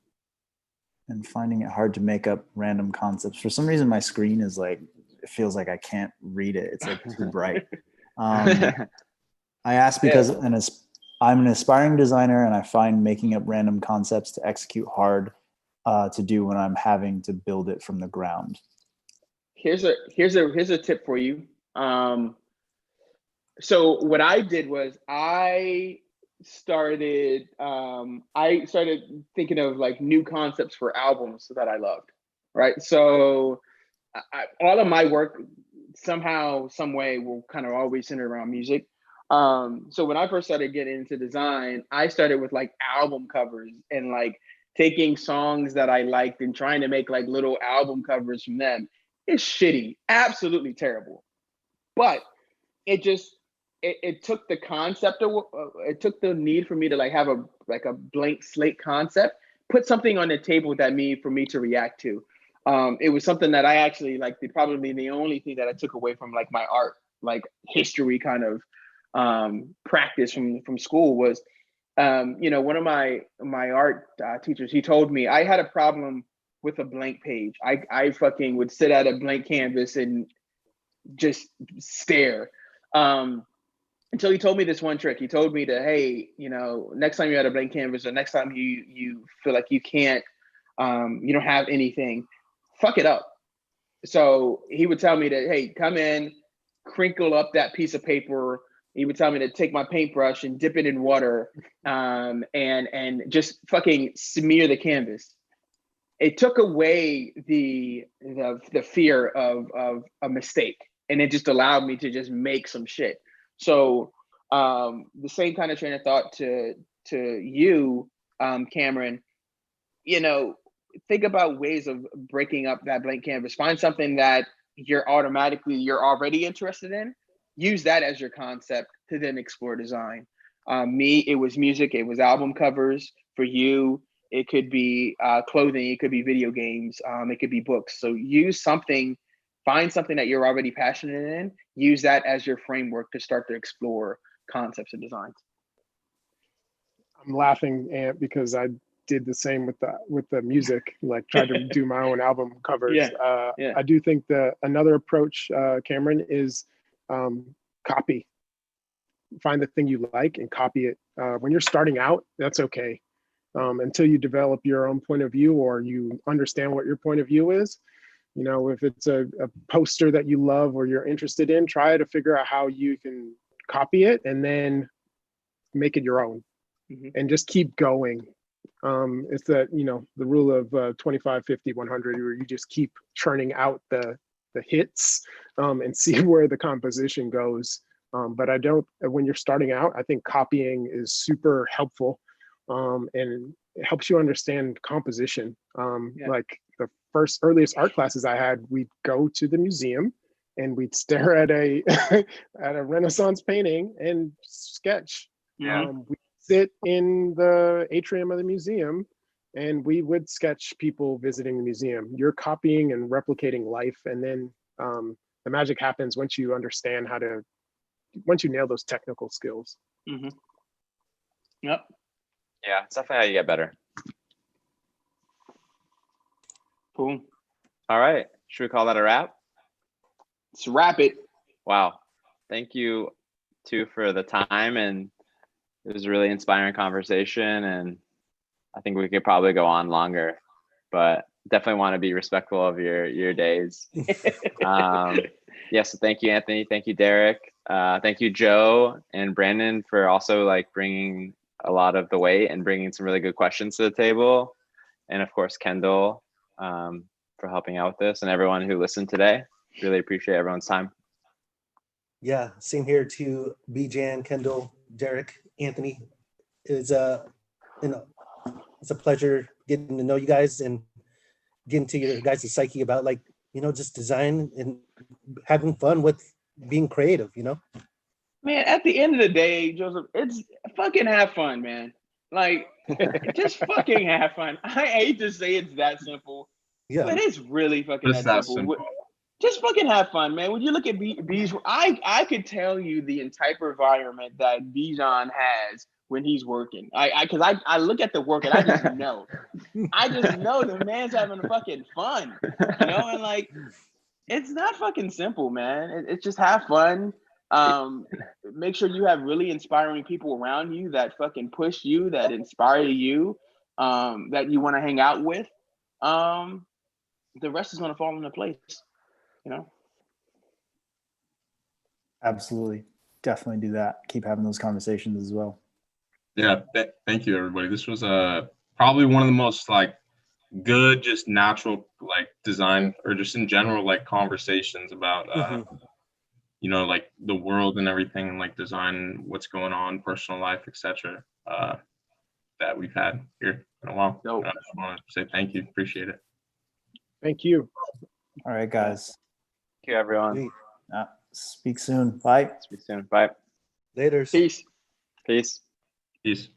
to make up random concepts. For some reason, my screen is like, it feels like I can't read it. It's like too bright. I ask because I'm an aspiring designer and I find making up random concepts to execute hard to do when I'm having to build it from the ground. Here's a tip for you. So what I did was I started thinking of like new concepts for albums that I loved, right? So all of my work somehow, some way will kind of always center around music. So when I first started getting into design, I started with like album covers and like taking songs that I liked and trying to make like little album covers from them. It's shitty, absolutely terrible. But it just it took the concept of it took the need for me to like have a blank slate concept, put something on the table for me to react to. It was something that I actually like. Probably the only thing that I took away from like my art, like history kind of practice from school was, one of my art teachers. He told me I had a problem with a blank page. I fucking would sit at a blank canvas and just stare. Until he told me this one trick. He told me to, hey, next time you're at a blank canvas or next time you feel like you can't, you don't have anything, fuck it up. So he would tell me to, hey, come in, crinkle up that piece of paper. He would tell me to take my paintbrush and dip it in water, and just fucking smear the canvas. It took away the fear of a mistake, and it just allowed me to just make some shit. So the same kind of train of thought to you, Cameron, think about ways of breaking up that blank canvas. Find something that you're already interested in. Use that as your concept to then explore design. Me, it was music. It was album covers. For you, it could be clothing. It could be video games. It could be books. So find something that you're already passionate in. Use that as your framework to start to explore concepts and designs. I'm laughing, Ant, because I did the same with the music, like tried to do my own album covers. Yeah. I do think that another approach, Cameron, is copy. Find the thing you like and copy it. When you're starting out, that's okay. Until you develop your own point of view or you understand what your point of view is. If it's a poster that you love or you're interested in, try to figure out how you can copy it and then make it your own. And just keep going. It's that, the rule of 25, 50, 100, where you just keep churning out the hits and see where the composition goes. But when you're starting out, I think copying is super helpful, and it helps you understand composition. Like the earliest art classes I had, we'd go to the museum and we'd stare at a at a Renaissance painting and sketch. Yeah. We sit in the atrium of the museum and we would sketch people visiting the museum. You're copying and replicating life, and then the magic happens once you understand once you nail those technical skills. Mm-hmm. Yep. Yeah, it's definitely how you get better. Cool. All right. Should we call that a wrap? Let's wrap it. Wow. Thank you too for the time, and it was a really inspiring conversation, and I think we could probably go on longer, but definitely want to be respectful of your days. Yes, so thank you, Anthony. Thank you, Derrick. Thank you, Joe and Brandon, for also like bringing a lot of the weight and bringing some really good questions to the table. And of course, Kendall, for helping out with this, and everyone who listened today. Really appreciate everyone's time. Yeah, same here to Bijan, Kendall, Derrick, Anthony. It's it's a pleasure getting to know you guys and getting to your guys' psyche about like, just design and having fun with being creative, Man, at the end of the day, Joseph, it's fucking have fun, man. Like, just fucking have fun. I hate to say it's that simple, Yeah. but it's really fucking It's that that simple. simple. Just fucking have fun, man. When you look at Bees, I could tell you the entire environment that Bijan has when he's working. I look at the work and I just know. I just know the man's having fucking fun, and like, it's not fucking simple, man. It's just have fun. Make sure you have really inspiring people around you that fucking push you, that inspire you, that you want to hang out with. The rest is going to fall into place, Absolutely. Definitely do that. Keep having those conversations as well. Yeah, thank you, everybody. This was probably one of the most like good, just natural like design, or just in general like conversations about like the world and everything, and like design, what's going on, personal life, etc. That we've had here in a while. Dope. I just want to say thank you. Appreciate it. Thank you. All right, guys. Thank you, everyone. Speak soon. Bye. Speak soon. Bye. Later. Peace. Peace. Peace.